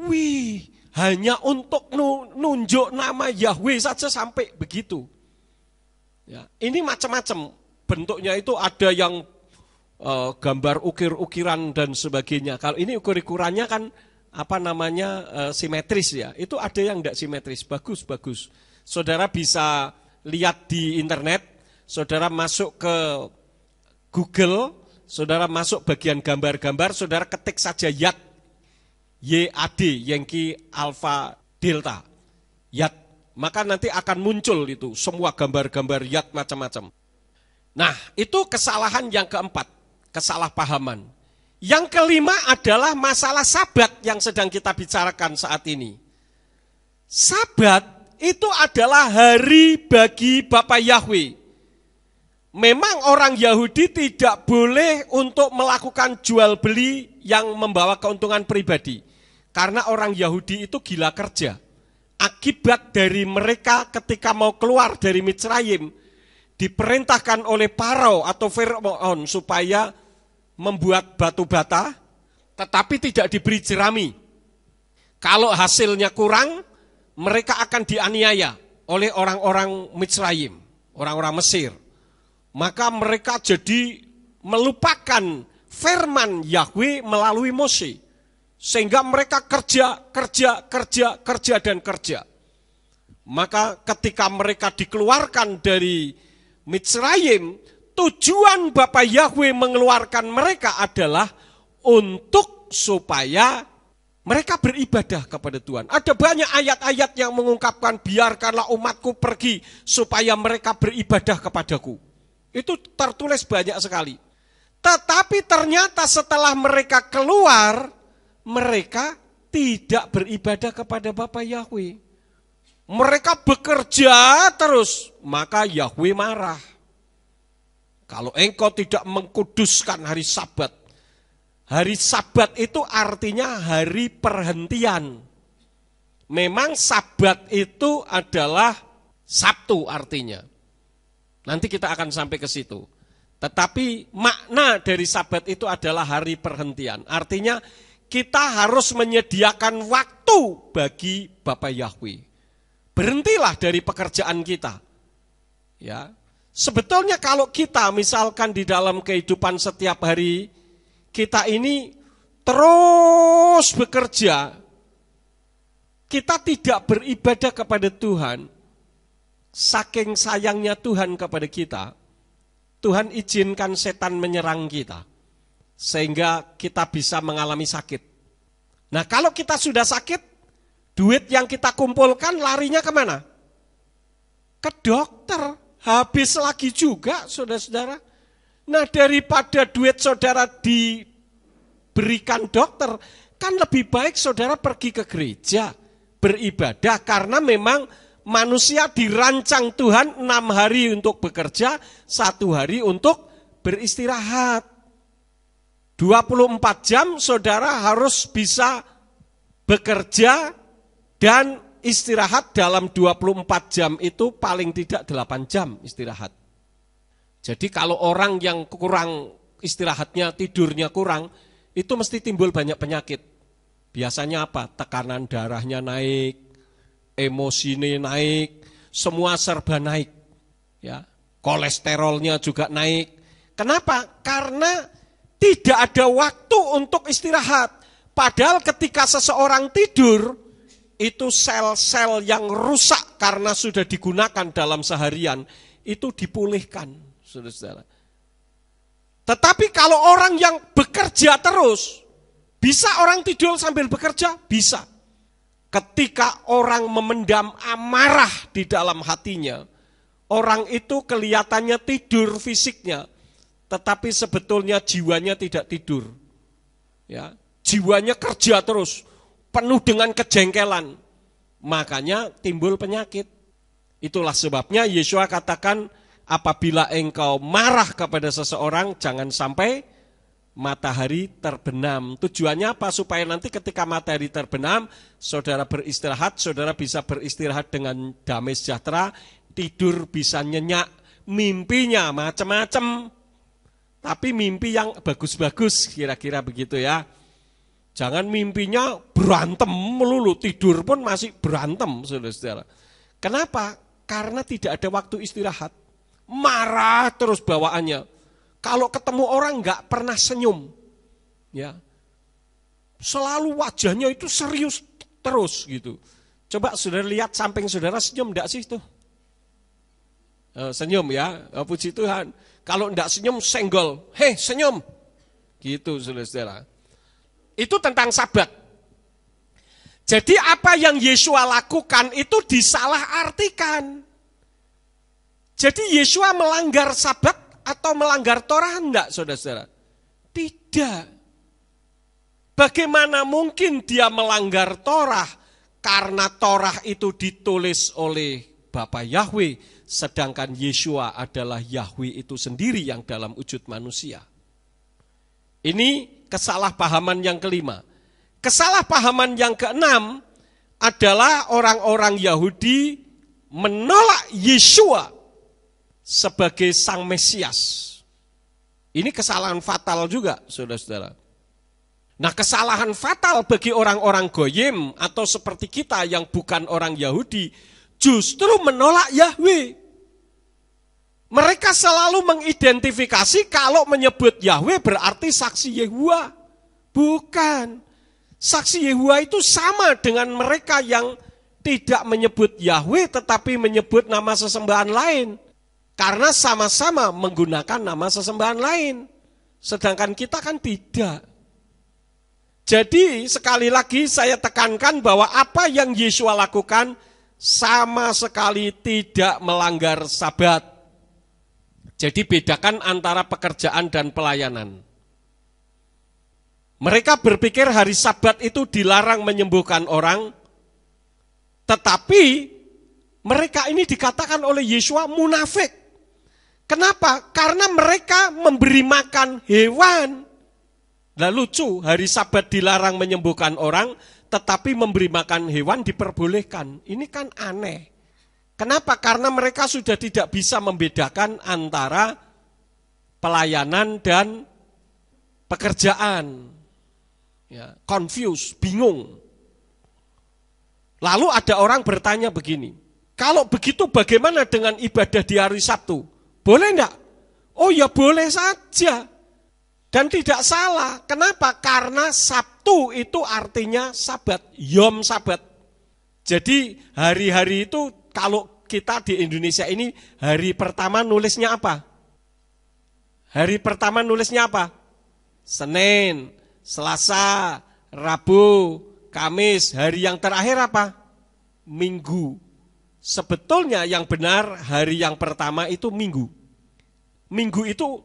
Wih, hanya untuk nunjuk nama Yahweh saja sampai begitu. Ya, ini macam-macam bentuknya, itu ada yang gambar ukir-ukiran dan sebagainya. Kalau ini ukir-ukurannya kan simetris ya. Itu ada yang tidak simetris, bagus-bagus. Saudara bisa lihat di internet, saudara masuk ke Google, saudara masuk bagian gambar-gambar, saudara ketik saja Yat, YAD, Yankee Alpha Delta, Yat. Maka nanti akan muncul itu semua gambar-gambar Yat macam-macam. Nah, itu kesalahan yang keempat, kesalahpahaman. Yang kelima adalah masalah Sabat yang sedang kita bicarakan saat ini. Sabat itu adalah hari bagi Bapa Yahweh. Memang orang Yahudi tidak boleh untuk melakukan jual beli yang membawa keuntungan pribadi. Karena orang Yahudi itu gila kerja. Akibat dari mereka ketika mau keluar dari Mitsrayim, diperintahkan oleh Farao atau Firaun supaya membuat batu bata, tetapi tidak diberi jerami. Kalau hasilnya kurang, mereka akan dianiaya oleh orang-orang Mitsrayim, orang-orang Mesir. Maka mereka jadi melupakan firman Yahweh melalui Mose. Sehingga mereka kerja. Maka ketika mereka dikeluarkan dari Mitsrayim, tujuan Bapa Yahweh mengeluarkan mereka adalah untuk supaya mereka beribadah kepada Tuhan. Ada banyak ayat-ayat yang mengungkapkan, biarkanlah umatku pergi supaya mereka beribadah kepadaku. Itu tertulis banyak sekali. Tetapi ternyata setelah mereka keluar, mereka tidak beribadah kepada Bapa Yahweh. Mereka bekerja terus, maka Yahweh marah. Kalau engkau tidak mengkuduskan hari Sabat. Hari Sabat itu artinya hari perhentian. Memang Sabat itu adalah Sabtu artinya. Nanti kita akan sampai ke situ. Tetapi makna dari Sabat itu adalah hari perhentian. Artinya kita harus menyediakan waktu bagi Bapa Yahweh. Berhentilah dari pekerjaan kita. Ya. Sebetulnya kalau kita misalkan di dalam kehidupan setiap hari, kita ini terus bekerja, kita tidak beribadah kepada Tuhan, saking sayangnya Tuhan kepada kita, Tuhan izinkan setan menyerang kita. Sehingga kita bisa mengalami sakit. Nah, kalau kita sudah sakit, duit yang kita kumpulkan larinya kemana? Ke dokter. Habis lagi juga, saudara-saudara. Nah, daripada duit saudara diberikan dokter, kan lebih baik saudara pergi ke gereja, beribadah. Karena memang manusia dirancang Tuhan 6 hari untuk bekerja, 1 hari untuk beristirahat. 24 jam saudara harus bisa bekerja dan istirahat dalam 24 jam itu paling tidak 8 jam istirahat. Jadi kalau orang yang kurang istirahatnya, tidurnya kurang, itu mesti timbul banyak penyakit. Biasanya apa? Tekanan darahnya naik, emosinya naik, semua serba naik. Ya, kolesterolnya juga naik. Kenapa? Karena tidak ada waktu untuk istirahat. Padahal ketika seseorang tidur, itu sel-sel yang rusak karena sudah digunakan dalam seharian, itu dipulihkan, saudara-saudara. Tetapi kalau orang yang bekerja terus, bisa orang tidur sambil bekerja? Bisa. Ketika orang memendam amarah di dalam hatinya, orang itu kelihatannya tidur fisiknya, tetapi sebetulnya jiwanya tidak tidur. Ya, jiwanya kerja terus, penuh dengan kejengkelan. Makanya timbul penyakit. Itulah sebabnya Yeshua katakan, apabila engkau marah kepada seseorang, jangan sampai matahari terbenam. Tujuannya apa? Supaya nanti ketika matahari terbenam, saudara beristirahat, saudara bisa beristirahat dengan damai sejahtera, tidur bisa nyenyak, mimpinya macam-macam. Tapi mimpi yang bagus-bagus, kira-kira begitu ya. Jangan mimpinya berantem melulu, tidur pun masih berantem, saudara-saudara. Kenapa? Karena tidak ada waktu istirahat. Marah terus bawaannya. Kalau ketemu orang nggak pernah senyum. Ya. Selalu wajahnya itu serius terus gitu. Coba saudara lihat samping saudara, senyum enggak sih itu? Senyum ya, puji Tuhan. Kalau enggak senyum, senggol. Hei, senyum. Gitu saudara-saudara. Itu tentang Sabat. Jadi apa yang Yeshua lakukan itu disalahartikan. Jadi Yeshua melanggar Sabat atau melanggar Torah enggak, saudara-saudara? Tidak. Bagaimana mungkin dia melanggar Torah? Karena Torah itu ditulis oleh Bapa Yahweh, sedangkan Yeshua adalah Yahweh itu sendiri yang dalam wujud manusia. Ini kesalahpahaman yang kelima. Kesalahpahaman yang keenam adalah orang-orang Yahudi menolak Yeshua sebagai Sang Mesias. Ini kesalahan fatal juga, saudara-saudara. Nah, kesalahan fatal bagi orang-orang Goyim atau seperti kita yang bukan orang Yahudi, justru menolak Yahweh. Mereka selalu mengidentifikasi kalau menyebut Yahweh berarti saksi Yehuwa. Bukan. Saksi Yehuwa itu sama dengan mereka yang tidak menyebut Yahweh tetapi menyebut nama sesembahan lain. Karena sama-sama menggunakan nama sesembahan lain. Sedangkan kita kan tidak. Jadi sekali lagi saya tekankan bahwa apa yang Yeshua lakukan sama sekali tidak melanggar Sabat. Jadi bedakan antara pekerjaan dan pelayanan. Mereka berpikir hari Sabat itu dilarang menyembuhkan orang, tetapi mereka ini dikatakan oleh Yeshua munafik. Kenapa? Karena mereka memberi makan hewan. Nah lucu, hari Sabat dilarang menyembuhkan orang, tetapi memberi makan hewan diperbolehkan. Ini kan aneh. Kenapa? Karena mereka sudah tidak bisa membedakan antara pelayanan dan pekerjaan. Ya, confused, bingung. Lalu ada orang bertanya begini, kalau begitu bagaimana dengan ibadah di hari Sabtu? Boleh enggak? Oh ya boleh saja. Dan tidak salah. Kenapa? Karena Sabtu itu artinya Sabat, Yom Sabat. Jadi hari-hari itu kalau kita di Indonesia ini hari pertama nulisnya apa? Hari pertama nulisnya apa? Senin, Selasa, Rabu, Kamis. Hari yang terakhir apa? Minggu. Sebetulnya yang benar hari yang pertama itu Minggu. Minggu itu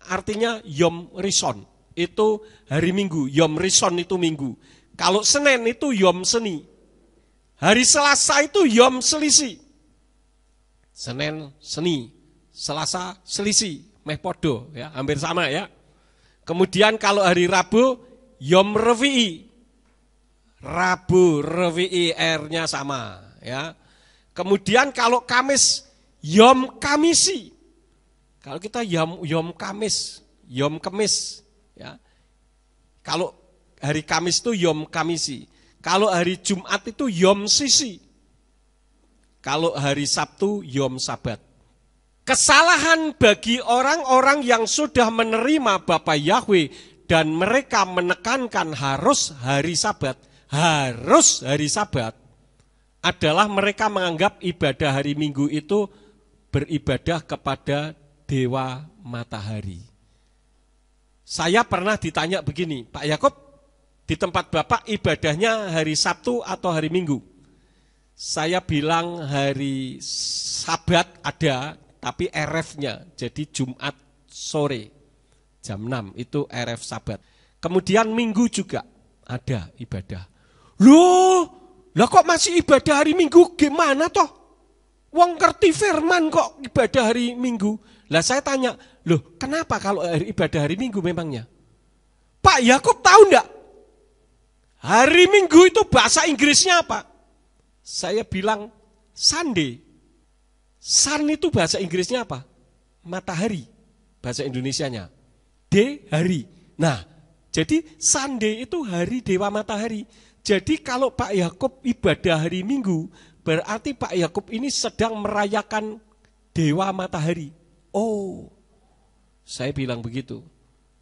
artinya Yom Rishon. Itu hari Minggu. Yom Rishon itu Minggu. Kalau Senin itu Yom Seni. Hari Selasa itu Yom Selisi. Senin, Seni, Selasa, Selisi. Meh podo, ya, hampir sama ya. Kemudian kalau hari Rabu, Yom Revi'i. Rabu, Revi'i, R-nya sama. Ya. Kemudian kalau Kamis, Yom Kamisi. Kalau kita Yom Kamis, Yom Kemis. Ya. Kalau hari Kamis itu Yom Kamisi. Kalau hari Jumat itu Yom Sisi. Kalau hari Sabtu Yom Sabat. Kesalahan bagi orang-orang yang sudah menerima Bapa Yahweh dan mereka menekankan harus hari Sabat adalah mereka menganggap ibadah hari Minggu itu beribadah kepada dewa matahari. Saya pernah ditanya begini, Pak Yakob, di tempat Bapak ibadahnya hari Sabtu atau hari Minggu? Saya bilang hari Sabat ada, tapi RF-nya, jadi Jumat sore, jam 6, itu RF Sabat. Kemudian Minggu juga ada ibadah. Loh, lah kok masih ibadah hari Minggu? Gimana toh? Wong ngerti firman kok ibadah hari Minggu? Lah saya tanya, loh kenapa kalau ibadah hari Minggu memangnya? Pak Yakub tahu enggak? Hari Minggu itu bahasa Inggrisnya apa? Saya bilang Sunday. Sun itu bahasa Inggrisnya apa? Matahari. Bahasa Indonesianya. D, hari. Nah, jadi Sunday itu hari dewa matahari. Jadi kalau Pak Yakub ibadah hari Minggu, berarti Pak Yakub ini sedang merayakan dewa matahari. Oh, saya bilang begitu.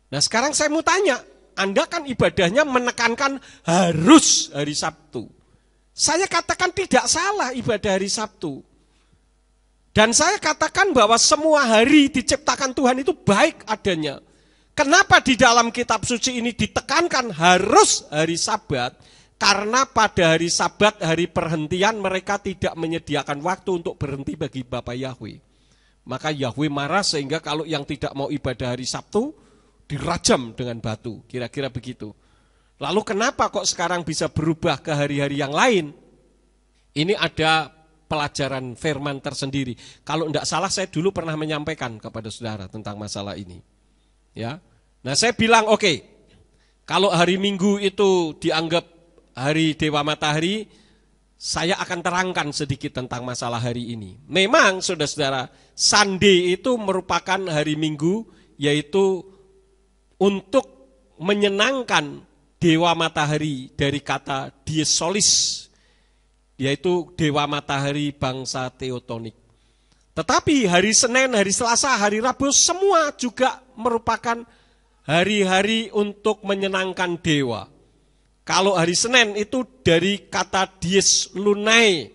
Nah sekarang saya mau tanya, Anda kan ibadahnya menekankan harus hari Sabtu. Saya katakan tidak salah ibadah hari Sabtu. Dan saya katakan bahwa semua hari diciptakan Tuhan itu baik adanya. Kenapa di dalam kitab suci ini ditekankan harus hari Sabat? Karena pada hari Sabat, hari perhentian, mereka tidak menyediakan waktu untuk berhenti bagi Bapa Yahweh. Maka Yahweh marah sehingga kalau yang tidak mau ibadah hari Sabtu, dirajam dengan batu, kira-kira begitu. Lalu kenapa kok sekarang bisa berubah ke hari-hari yang lain? Ini ada pelajaran firman tersendiri. Kalau tidak salah saya dulu pernah menyampaikan kepada saudara tentang masalah ini. Ya, nah saya bilang oke, kalau hari Minggu itu dianggap hari dewa matahari, saya akan terangkan sedikit tentang masalah hari ini. Memang saudara-saudara, Sunday itu merupakan hari Minggu, yaitu untuk menyenangkan dewa matahari dari kata dies solis, yaitu dewa matahari bangsa Teotonik. Tetapi hari Senin, hari Selasa, hari Rabu semua juga merupakan hari-hari untuk menyenangkan dewa. Kalau hari Senin itu dari kata dies lunae,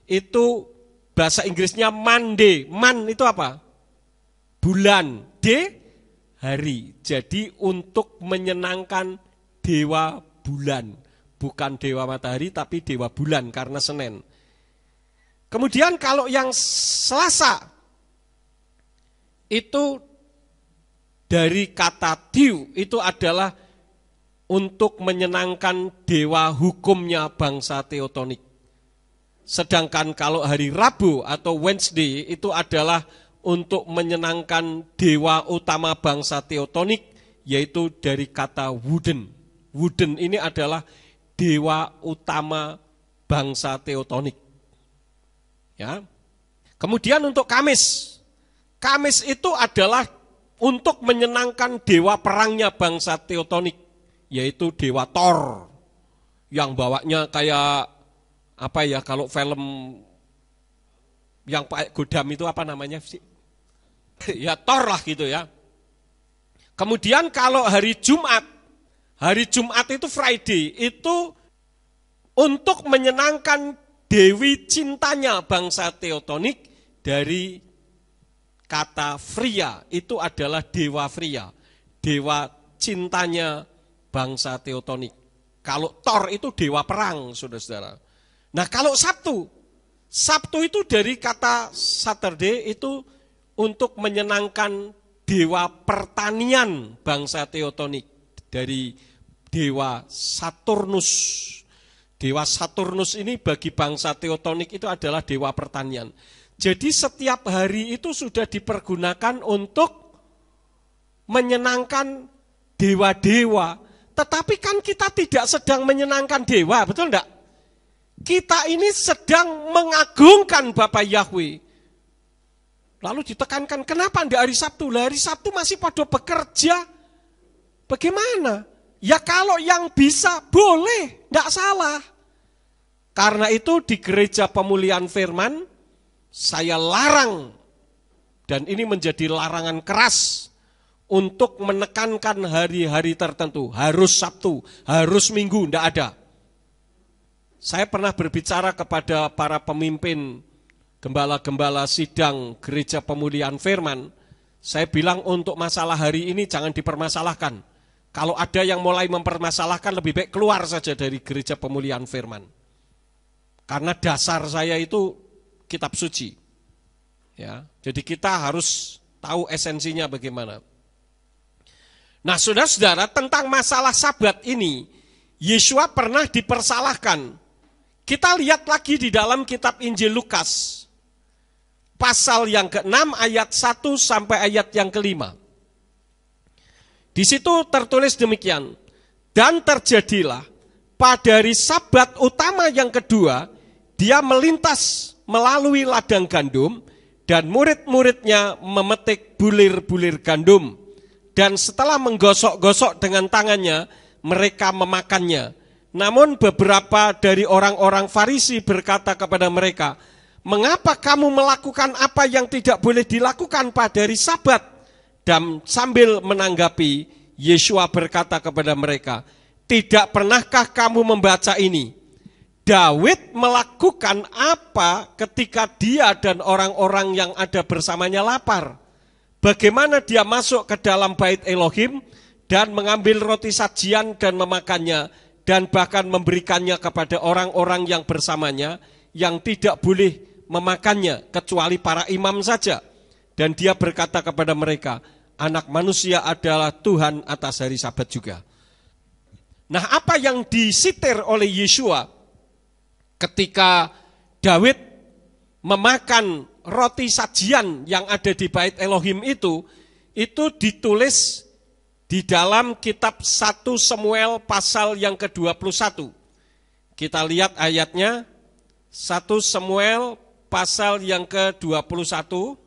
itu bahasa Inggrisnya Monday. Man itu apa? Bulan. D, hari. Jadi untuk menyenangkan dewa bulan. Bukan dewa matahari tapi dewa bulan karena Senin. Kemudian kalau yang Selasa, itu dari kata diu, itu adalah untuk menyenangkan dewa hukumnya bangsa Teotonik. Sedangkan kalau hari Rabu atau Wednesday itu adalah untuk menyenangkan dewa utama bangsa Teotonik, yaitu dari kata Wooden. Wooden ini adalah dewa utama bangsa Teotonik. Ya. Kemudian untuk Kamis. Kamis itu adalah untuk menyenangkan dewa perangnya bangsa Teotonik, yaitu dewa Thor, yang bawanya kayak apa ya, kalau film yang pakai godam itu apa namanya sih? Ya Thor lah gitu ya. Kemudian kalau hari Jumat itu Friday, itu untuk menyenangkan dewi cintanya bangsa Teotonik dari kata Fria, itu adalah dewa Fria, dewa cintanya bangsa Teotonik. Kalau Thor itu dewa perang, saudara-saudara. Nah kalau Sabtu itu dari kata Saturday, itu untuk menyenangkan dewa pertanian bangsa Teotonik dari dewa Saturnus. Dewa Saturnus ini bagi bangsa Teotonik itu adalah dewa pertanian. Jadi setiap hari itu sudah dipergunakan untuk menyenangkan dewa-dewa. Tetapi kan kita tidak sedang menyenangkan dewa, betul enggak? Kita ini sedang mengagungkan Bapa Yahweh. Lalu ditekankan, kenapa enggak hari Sabtu? Lah hari Sabtu masih pada bekerja. Bagaimana? Ya kalau yang bisa, boleh, enggak salah. Karena itu di Gereja Pemulihan Firman, saya larang, dan ini menjadi larangan keras, untuk menekankan hari-hari tertentu, harus Sabtu, harus Minggu, tidak ada. Saya pernah berbicara kepada para pemimpin, gembala-gembala sidang Gereja Pemulihan Firman, saya bilang untuk masalah hari ini jangan dipermasalahkan. Kalau ada yang mulai mempermasalahkan, lebih baik keluar saja dari Gereja Pemulihan Firman. Karena dasar saya itu kitab suci. Ya, jadi kita harus tahu esensinya bagaimana. Nah, saudara-saudara, tentang masalah Sabat ini, Yesua pernah dipersalahkan. Kita lihat lagi di dalam kitab Injil Lukas, pasal yang ke-6 ayat 1 sampai ayat yang ke-5. Di situ tertulis demikian, dan terjadilah pada hari Sabat utama yang kedua, dia melintas melalui ladang gandum, dan murid-muridnya memetik bulir-bulir gandum. Dan setelah menggosok-gosok dengan tangannya, mereka memakannya. Namun beberapa dari orang-orang Farisi berkata kepada mereka, mengapa kamu melakukan apa yang tidak boleh dilakukan pada hari Sabat? Dan sambil menanggapi, Yesua berkata kepada mereka, tidak pernahkah kamu membaca ini? Daud melakukan apa ketika dia dan orang-orang yang ada bersamanya lapar? Bagaimana dia masuk ke dalam bait Elohim dan mengambil roti sajian dan memakannya, dan bahkan memberikannya kepada orang-orang yang bersamanya yang tidak boleh memakannya kecuali para imam saja. Dan dia berkata kepada mereka, anak manusia adalah Tuhan atas hari Sabat juga. Nah, apa yang disitir oleh Yesua ketika Daud memakan roti sajian yang ada di bait Elohim itu ditulis di dalam kitab 1 Samuel pasal yang ke-21. Kita lihat ayatnya, 1 Samuel pasal yang ke-21,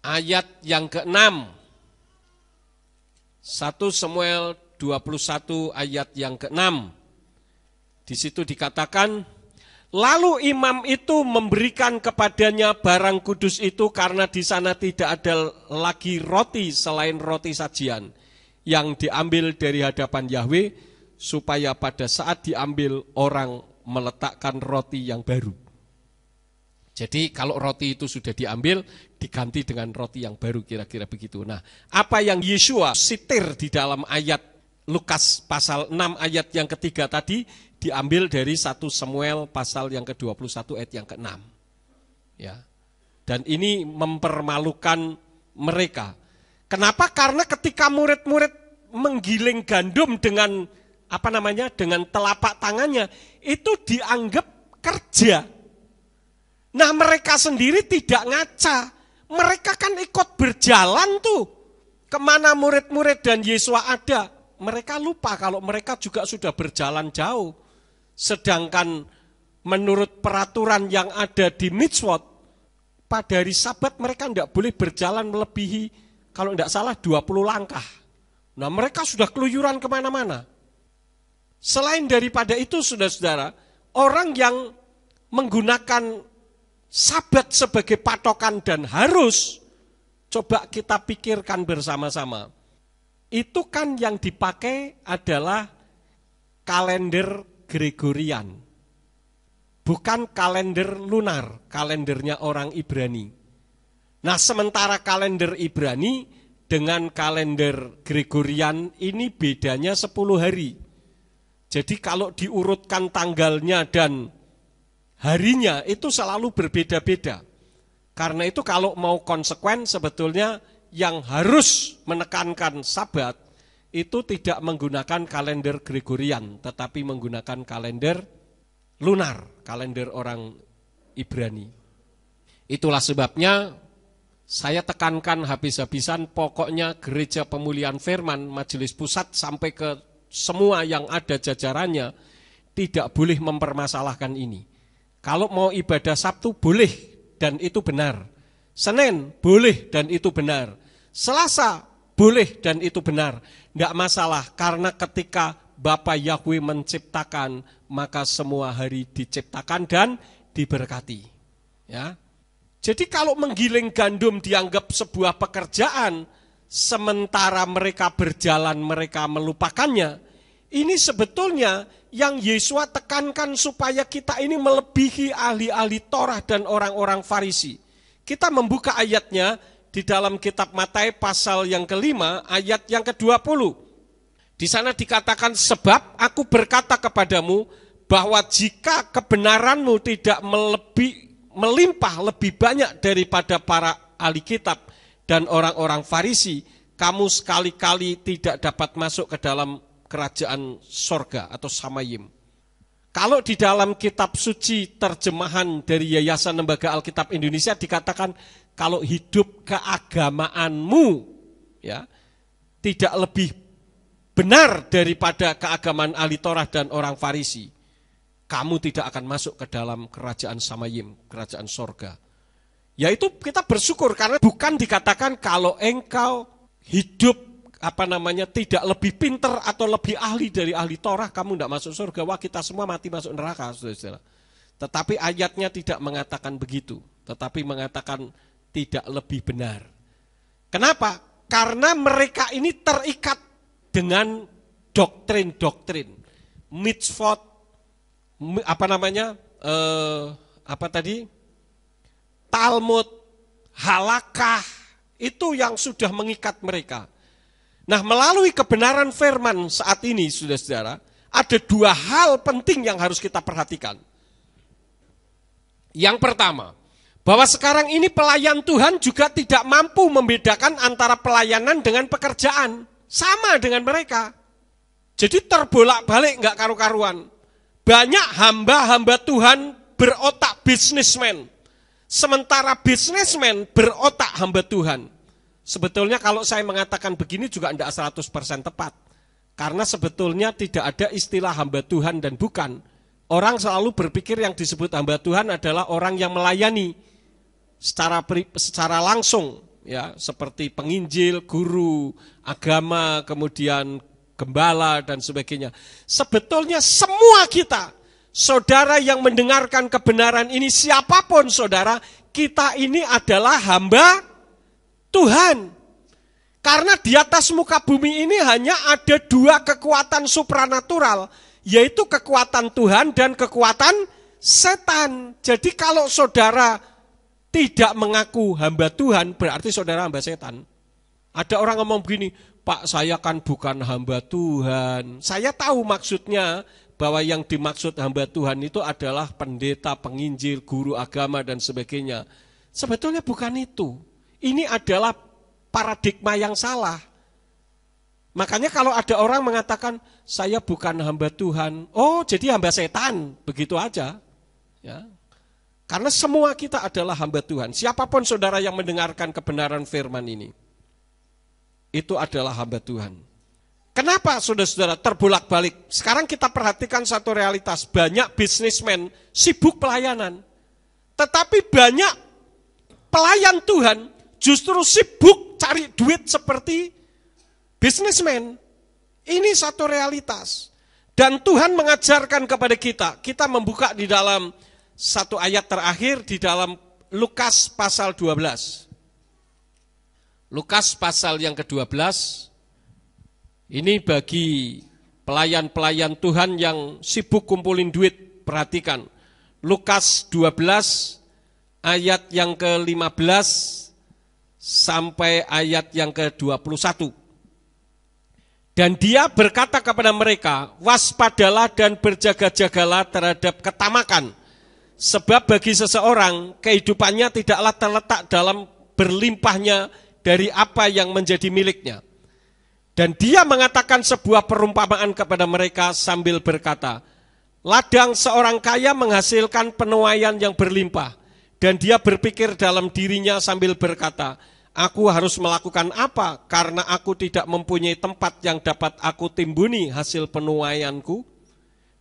ayat yang ke-6. 1 Samuel 21 ayat yang ke-6. Di situ dikatakan, lalu imam itu memberikan kepadanya barang kudus itu karena di sana tidak ada lagi roti selain roti sajian yang diambil dari hadapan Yahweh, supaya pada saat diambil orang meletakkan roti yang baru. Jadi kalau roti itu sudah diambil, diganti dengan roti yang baru, kira-kira begitu. Nah, apa yang Yesua sitir di dalam ayat Lukas pasal 6 ayat yang ketiga tadi, diambil dari 1 Samuel pasal yang ke-21 ayat yang ke-6. Ya. Dan ini mempermalukan mereka. Kenapa? Karena ketika murid-murid menggiling gandum dengan dengan telapak tangannya, itu dianggap kerja. Nah, mereka sendiri tidak ngaca. Mereka kan ikut berjalan tuh kemana murid-murid dan Yesua ada. Mereka lupa kalau mereka juga sudah berjalan jauh. Sedangkan menurut peraturan yang ada di Mitzvot, pada hari Sabat mereka tidak boleh berjalan melebihi, kalau tidak salah 20 langkah. Nah, mereka sudah keluyuran kemana-mana. Selain daripada itu, saudara-saudara, orang yang menggunakan Sabat sebagai patokan dan harus, coba kita pikirkan bersama-sama. Itu kan yang dipakai adalah kalender Gregorian, bukan kalender lunar, kalendernya orang Ibrani. Nah, sementara kalender Ibrani dengan kalender Gregorian ini bedanya 10 hari. Jadi kalau diurutkan tanggalnya dan harinya itu selalu berbeda-beda. Karena itu kalau mau konsekuen sebetulnya yang harus menekankan Sabat itu tidak menggunakan kalender Gregorian, tetapi menggunakan kalender lunar, kalender orang Ibrani. Itulah sebabnya saya tekankan habis-habisan, pokoknya Gereja Pemulihan Firman, Majelis Pusat sampai ke semua yang ada jajarannya tidak boleh mempermasalahkan ini. Kalau mau ibadah Sabtu boleh dan itu benar. Senin boleh dan itu benar. Selasa boleh dan itu benar. Tidak masalah, karena ketika Bapa Yahweh menciptakan, maka semua hari diciptakan dan diberkati. Ya. Jadi kalau menggiling gandum dianggap sebuah pekerjaan, sementara mereka berjalan mereka melupakannya, ini sebetulnya yang Yesua tekankan supaya kita ini melebihi ahli-ahli Torah dan orang-orang Farisi. Kita membuka ayatnya di dalam kitab Matius pasal yang ke-5 ayat yang ke-20. Di sana dikatakan, sebab aku berkata kepadamu, bahwa jika kebenaranmu tidak melimpah lebih banyak daripada para ahli kitab dan orang-orang Farisi, kamu sekali-kali tidak dapat masuk ke dalam kerajaan sorga atau Samayim. Kalau di dalam kitab suci terjemahan dari Yayasan Lembaga Alkitab Indonesia dikatakan, kalau hidup keagamaanmu ya tidak lebih benar daripada keagamaan ahli Torah dan orang Farisi, kamu tidak akan masuk ke dalam kerajaan Samayim, kerajaan sorga. Yaitu kita bersyukur karena bukan dikatakan kalau engkau hidup tidak lebih pinter atau lebih ahli dari ahli Torah, kamu tidak masuk surga. Wah, kita semua mati masuk neraka, saudara-saudara. Tetapi ayatnya tidak mengatakan begitu, tetapi mengatakan tidak lebih benar. Kenapa? Karena mereka ini terikat dengan doktrin-doktrin, mitzvot, Talmud, halakah, itu yang sudah mengikat mereka. Nah, melalui kebenaran firman saat ini, saudara-saudara, ada dua hal penting yang harus kita perhatikan. Yang pertama, bahwa sekarang ini pelayan Tuhan juga tidak mampu membedakan antara pelayanan dengan pekerjaan. Sama dengan mereka. Jadi terbolak-balik nggak karu-karuan. Banyak hamba-hamba Tuhan berotak bisnismen. Sementara bisnismen berotak hamba Tuhan. Sebetulnya kalau saya mengatakan begini juga tidak 100% tepat. Karena sebetulnya tidak ada istilah hamba Tuhan dan bukan. Orang selalu berpikir yang disebut hamba Tuhan adalah orang yang melayani secara langsung. Ya, seperti penginjil, guru, agama, kemudian gembala dan sebagainya. Sebetulnya semua kita, saudara yang mendengarkan kebenaran ini, siapapun saudara, kita ini adalah hamba Tuhan. Karena di atas muka bumi ini hanya ada dua kekuatan supranatural, yaitu kekuatan Tuhan dan kekuatan setan. Jadi kalau saudara tidak mengaku hamba Tuhan, berarti saudara hamba setan. Ada orang ngomong begini, Pak, saya kan bukan hamba Tuhan. Saya tahu maksudnya bahwa yang dimaksud hamba Tuhan itu adalah pendeta, penginjil, guru agama dan sebagainya. Sebetulnya bukan itu. Ini adalah paradigma yang salah. Makanya kalau ada orang mengatakan, saya bukan hamba Tuhan, oh jadi hamba setan, begitu aja. Ya. Karena semua kita adalah hamba Tuhan. Siapapun saudara yang mendengarkan kebenaran firman ini, itu adalah hamba Tuhan. Kenapa saudara-saudara terbolak-balik? Sekarang kita perhatikan satu realitas. Banyak bisnismen sibuk pelayanan. Tetapi banyak pelayan Tuhan justru sibuk cari duit seperti bisnismen. Ini satu realitas. Dan Tuhan mengajarkan kepada kita membuka di dalam satu ayat terakhir di dalam Lukas pasal 12. Lukas pasal yang ke-12, ini bagi pelayan-pelayan Tuhan yang sibuk kumpulin duit, perhatikan. Lukas 12 ayat yang ke-15 sampai ayat yang ke-21. Dan dia berkata kepada mereka, waspadalah dan berjaga-jagalah terhadap ketamakan. Sebab bagi seseorang kehidupannya tidaklah terletak dalam berlimpahnya dari apa yang menjadi miliknya. Dan dia mengatakan sebuah perumpamaan kepada mereka sambil berkata, ladang seorang kaya menghasilkan penuaian yang berlimpah. Dan dia berpikir dalam dirinya sambil berkata, aku harus melakukan apa karena aku tidak mempunyai tempat yang dapat aku timbuni hasil penuaianku.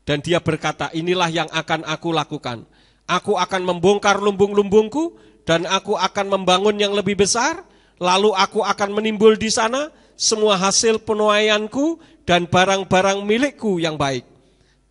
Dan dia berkata, inilah yang akan aku lakukan. Aku akan membongkar lumbung-lumbungku dan aku akan membangun yang lebih besar. Lalu aku akan menimbul di sana semua hasil penuaianku dan barang-barang milikku yang baik.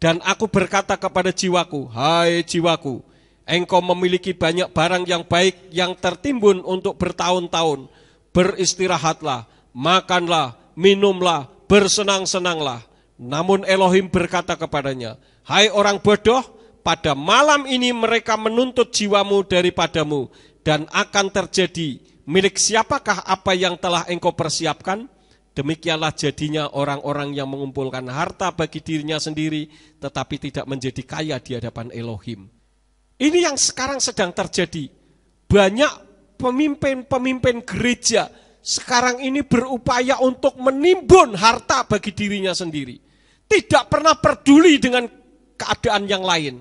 Dan aku berkata kepada jiwaku, hai jiwaku, engkau memiliki banyak barang yang baik yang tertimbun untuk bertahun-tahun. Beristirahatlah, makanlah, minumlah, bersenang-senanglah. Namun Elohim berkata kepadanya, hai orang bodoh, pada malam ini mereka menuntut jiwamu daripadamu dan akan terjadi. Milik siapakah apa yang telah engkau persiapkan? Demikianlah jadinya orang-orang yang mengumpulkan harta bagi dirinya sendiri, tetapi tidak menjadi kaya di hadapan Elohim. Ini yang sekarang sedang terjadi. Banyak pemimpin-pemimpin gereja sekarang ini berupaya untuk menimbun harta bagi dirinya sendiri. Tidak pernah peduli dengan keadaan yang lain.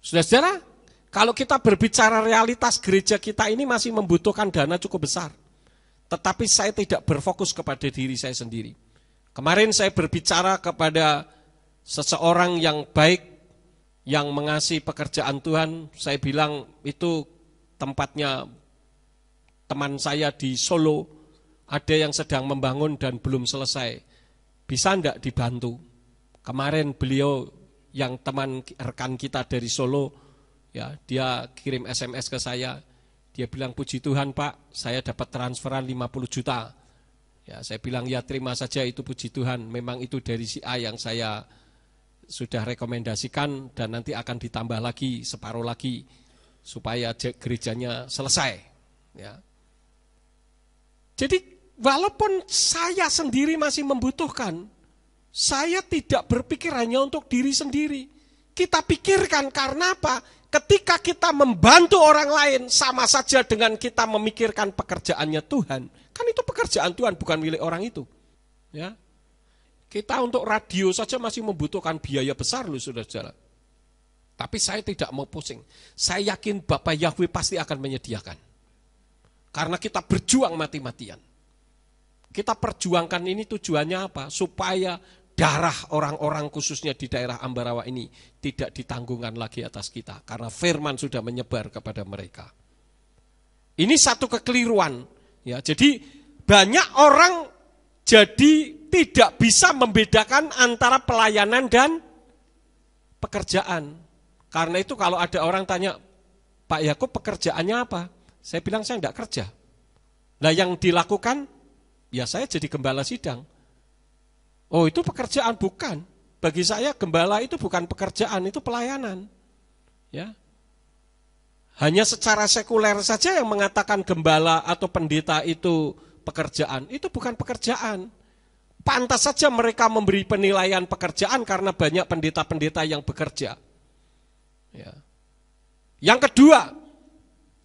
Saudara-saudara, kalau kita berbicara realitas gereja kita ini masih membutuhkan dana cukup besar. Tetapi saya tidak berfokus kepada diri saya sendiri. Kemarin saya berbicara kepada seseorang yang baik, yang mengasihi pekerjaan Tuhan. Saya bilang itu tempatnya teman saya di Solo. Ada yang sedang membangun dan belum selesai. Bisa enggak dibantu? Kemarin beliau yang teman rekan kita dari Solo, ya, dia kirim SMS ke saya. Dia bilang, puji Tuhan Pak, saya dapat transferan 50 juta. Ya, saya bilang, ya terima saja itu puji Tuhan. Memang itu dari si A yang saya sudah rekomendasikan dan nanti akan ditambah lagi, separuh lagi, supaya gerejanya selesai. Ya. Jadi walaupun saya sendiri masih membutuhkan, saya tidak berpikir hanya untuk diri sendiri. Kita pikirkan karena apa? Ketika kita membantu orang lain, sama saja dengan kita memikirkan pekerjaannya Tuhan. Kan itu pekerjaan Tuhan, bukan milik orang itu. Ya, kita untuk radio saja masih membutuhkan biaya besar loh saudara-saudara. Tapi saya tidak mau pusing. Saya yakin Bapak Yahweh pasti akan menyediakan. Karena kita berjuang mati-matian. Kita perjuangkan ini tujuannya apa? Supaya darah orang-orang khususnya di daerah Ambarawa ini tidak ditanggungan lagi atas kita. Karena firman sudah menyebar kepada mereka. Ini satu kekeliruan. Ya, jadi banyak orang jadi tidak bisa membedakan antara pelayanan dan pekerjaan. Karena itu kalau ada orang tanya, Pak Yakub pekerjaannya apa? Saya bilang saya tidak kerja. Nah yang dilakukan, ya saya jadi gembala sidang. Oh itu pekerjaan, bukan. Bagi saya gembala itu bukan pekerjaan, itu pelayanan. Ya. Hanya secara sekuler saja yang mengatakan gembala atau pendeta itu pekerjaan. Itu bukan pekerjaan. Pantas saja mereka memberi penilaian pekerjaan karena banyak pendeta-pendeta yang bekerja. Ya. Yang kedua,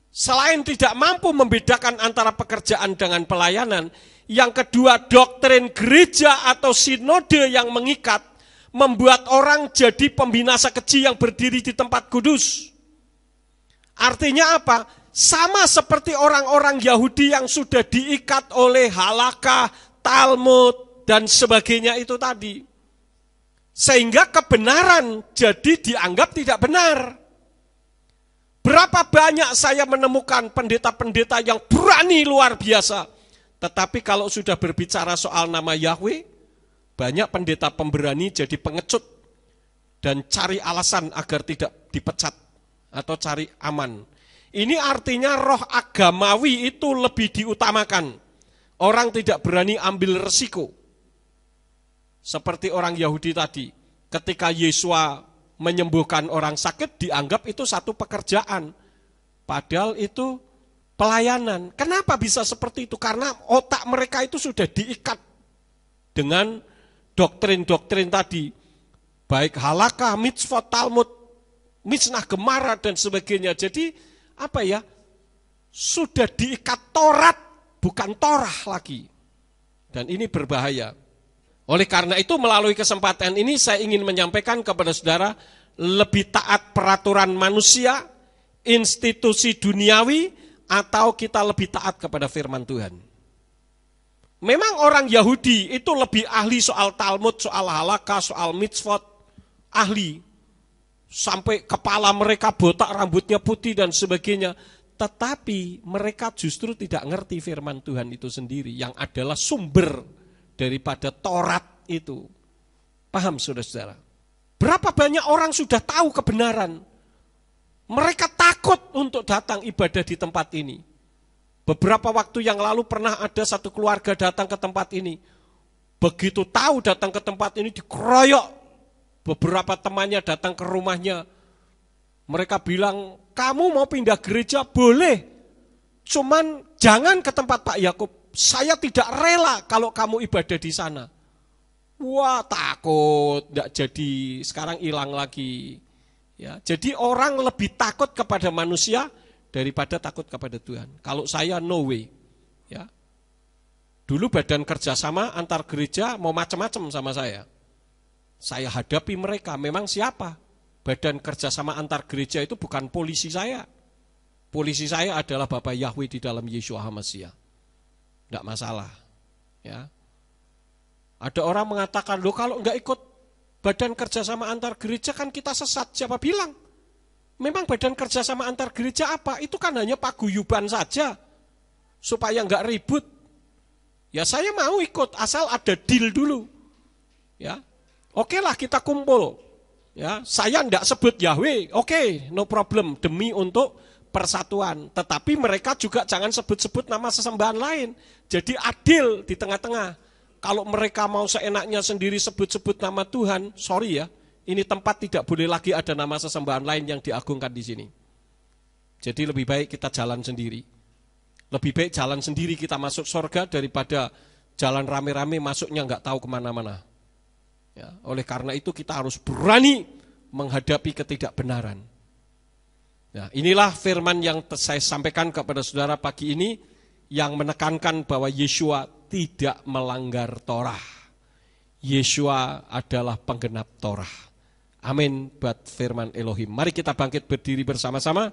selain tidak mampu membedakan antara pekerjaan dengan pelayanan, yang kedua, doktrin gereja atau sinode yang mengikat, membuat orang jadi pembinasa keji yang berdiri di tempat kudus. Artinya apa? Sama seperti orang-orang Yahudi yang sudah diikat oleh halakah, Talmud, dan sebagainya itu tadi. Sehingga kebenaran jadi dianggap tidak benar. Berapa banyak saya menemukan pendeta-pendeta yang berani luar biasa. Tetapi kalau sudah berbicara soal nama Yahweh, banyak pendeta pemberani jadi pengecut dan cari alasan agar tidak dipecat atau cari aman. Ini artinya roh agamawi itu lebih diutamakan. Orang tidak berani ambil resiko. Seperti orang Yahudi tadi, ketika Yesua menyembuhkan orang sakit dianggap itu satu pekerjaan. Padahal itu pelayanan. Kenapa bisa seperti itu? Karena otak mereka itu sudah diikat dengan doktrin-doktrin tadi. Baik halakah, mitzvot, Talmud, misnah gemara dan sebagainya. Jadi apa ya? Sudah diikat Taurat, bukan Torah lagi. Dan ini berbahaya. Oleh karena itu melalui kesempatan ini saya ingin menyampaikan kepada saudara, lebih taat peraturan manusia, institusi duniawi, atau kita lebih taat kepada firman Tuhan. Memang orang Yahudi itu lebih ahli soal Talmud, soal halakha, soal mitzvot, ahli. Sampai kepala mereka botak, rambutnya putih dan sebagainya. Tetapi mereka justru tidak ngerti firman Tuhan itu sendiri, yang adalah sumber daripada Taurat itu. Paham saudara-saudara? Berapa banyak orang sudah tahu kebenaran, mereka takut untuk datang ibadah di tempat ini. Beberapa waktu yang lalu pernah ada satu keluarga datang ke tempat ini. Begitu tahu datang ke tempat ini dikeroyok. Beberapa temannya datang ke rumahnya. Mereka bilang, kamu mau pindah gereja? Boleh. Cuman jangan ke tempat Pak Yakub. saya tidak rela kalau kamu ibadah di sana. Wah, takut, tidak jadi, sekarang hilang lagi. Ya, jadi orang lebih takut kepada manusia daripada takut kepada Tuhan. Kalau saya no way. Ya. Dulu badan kerjasama antar gereja mau macam-macam sama saya. Saya hadapi mereka, memang siapa? Badan kerjasama antar gereja itu bukan polisi saya. Polisi saya adalah Bapak Yahweh di dalam Yeshua HaMashiach. Tidak masalah. Ya. Ada orang mengatakan, loh kalau nggak ikut badan kerjasama antar gereja kan kita sesat. Siapa bilang? Memang badan kerjasama antar gereja apa? Itu kan hanya paguyuban saja. Supaya nggak ribut. Ya saya mau ikut, asal ada deal dulu. Ya, oke lah kita kumpul. Ya, saya nggak sebut Yahweh, oke, no problem, demi untuk persatuan. Tetapi mereka juga jangan sebut-sebut nama sesembahan lain. Jadi adil di tengah-tengah. Kalau mereka mau seenaknya sendiri sebut-sebut nama Tuhan, sorry ya, ini tempat tidak boleh lagi ada nama sesembahan lain yang diagungkan di sini. Jadi lebih baik kita jalan sendiri. Lebih baik jalan sendiri kita masuk surga daripada jalan rame-rame masuknya nggak tahu kemana-mana. Ya, oleh karena itu kita harus berani menghadapi ketidakbenaran. Nah, inilah firman yang saya sampaikan kepada saudara pagi ini yang menekankan bahwa Yeshua tidak melanggar Torah. Yeshua adalah penggenap Torah. Amin buat firman Elohim. Mari kita bangkit berdiri bersama-sama.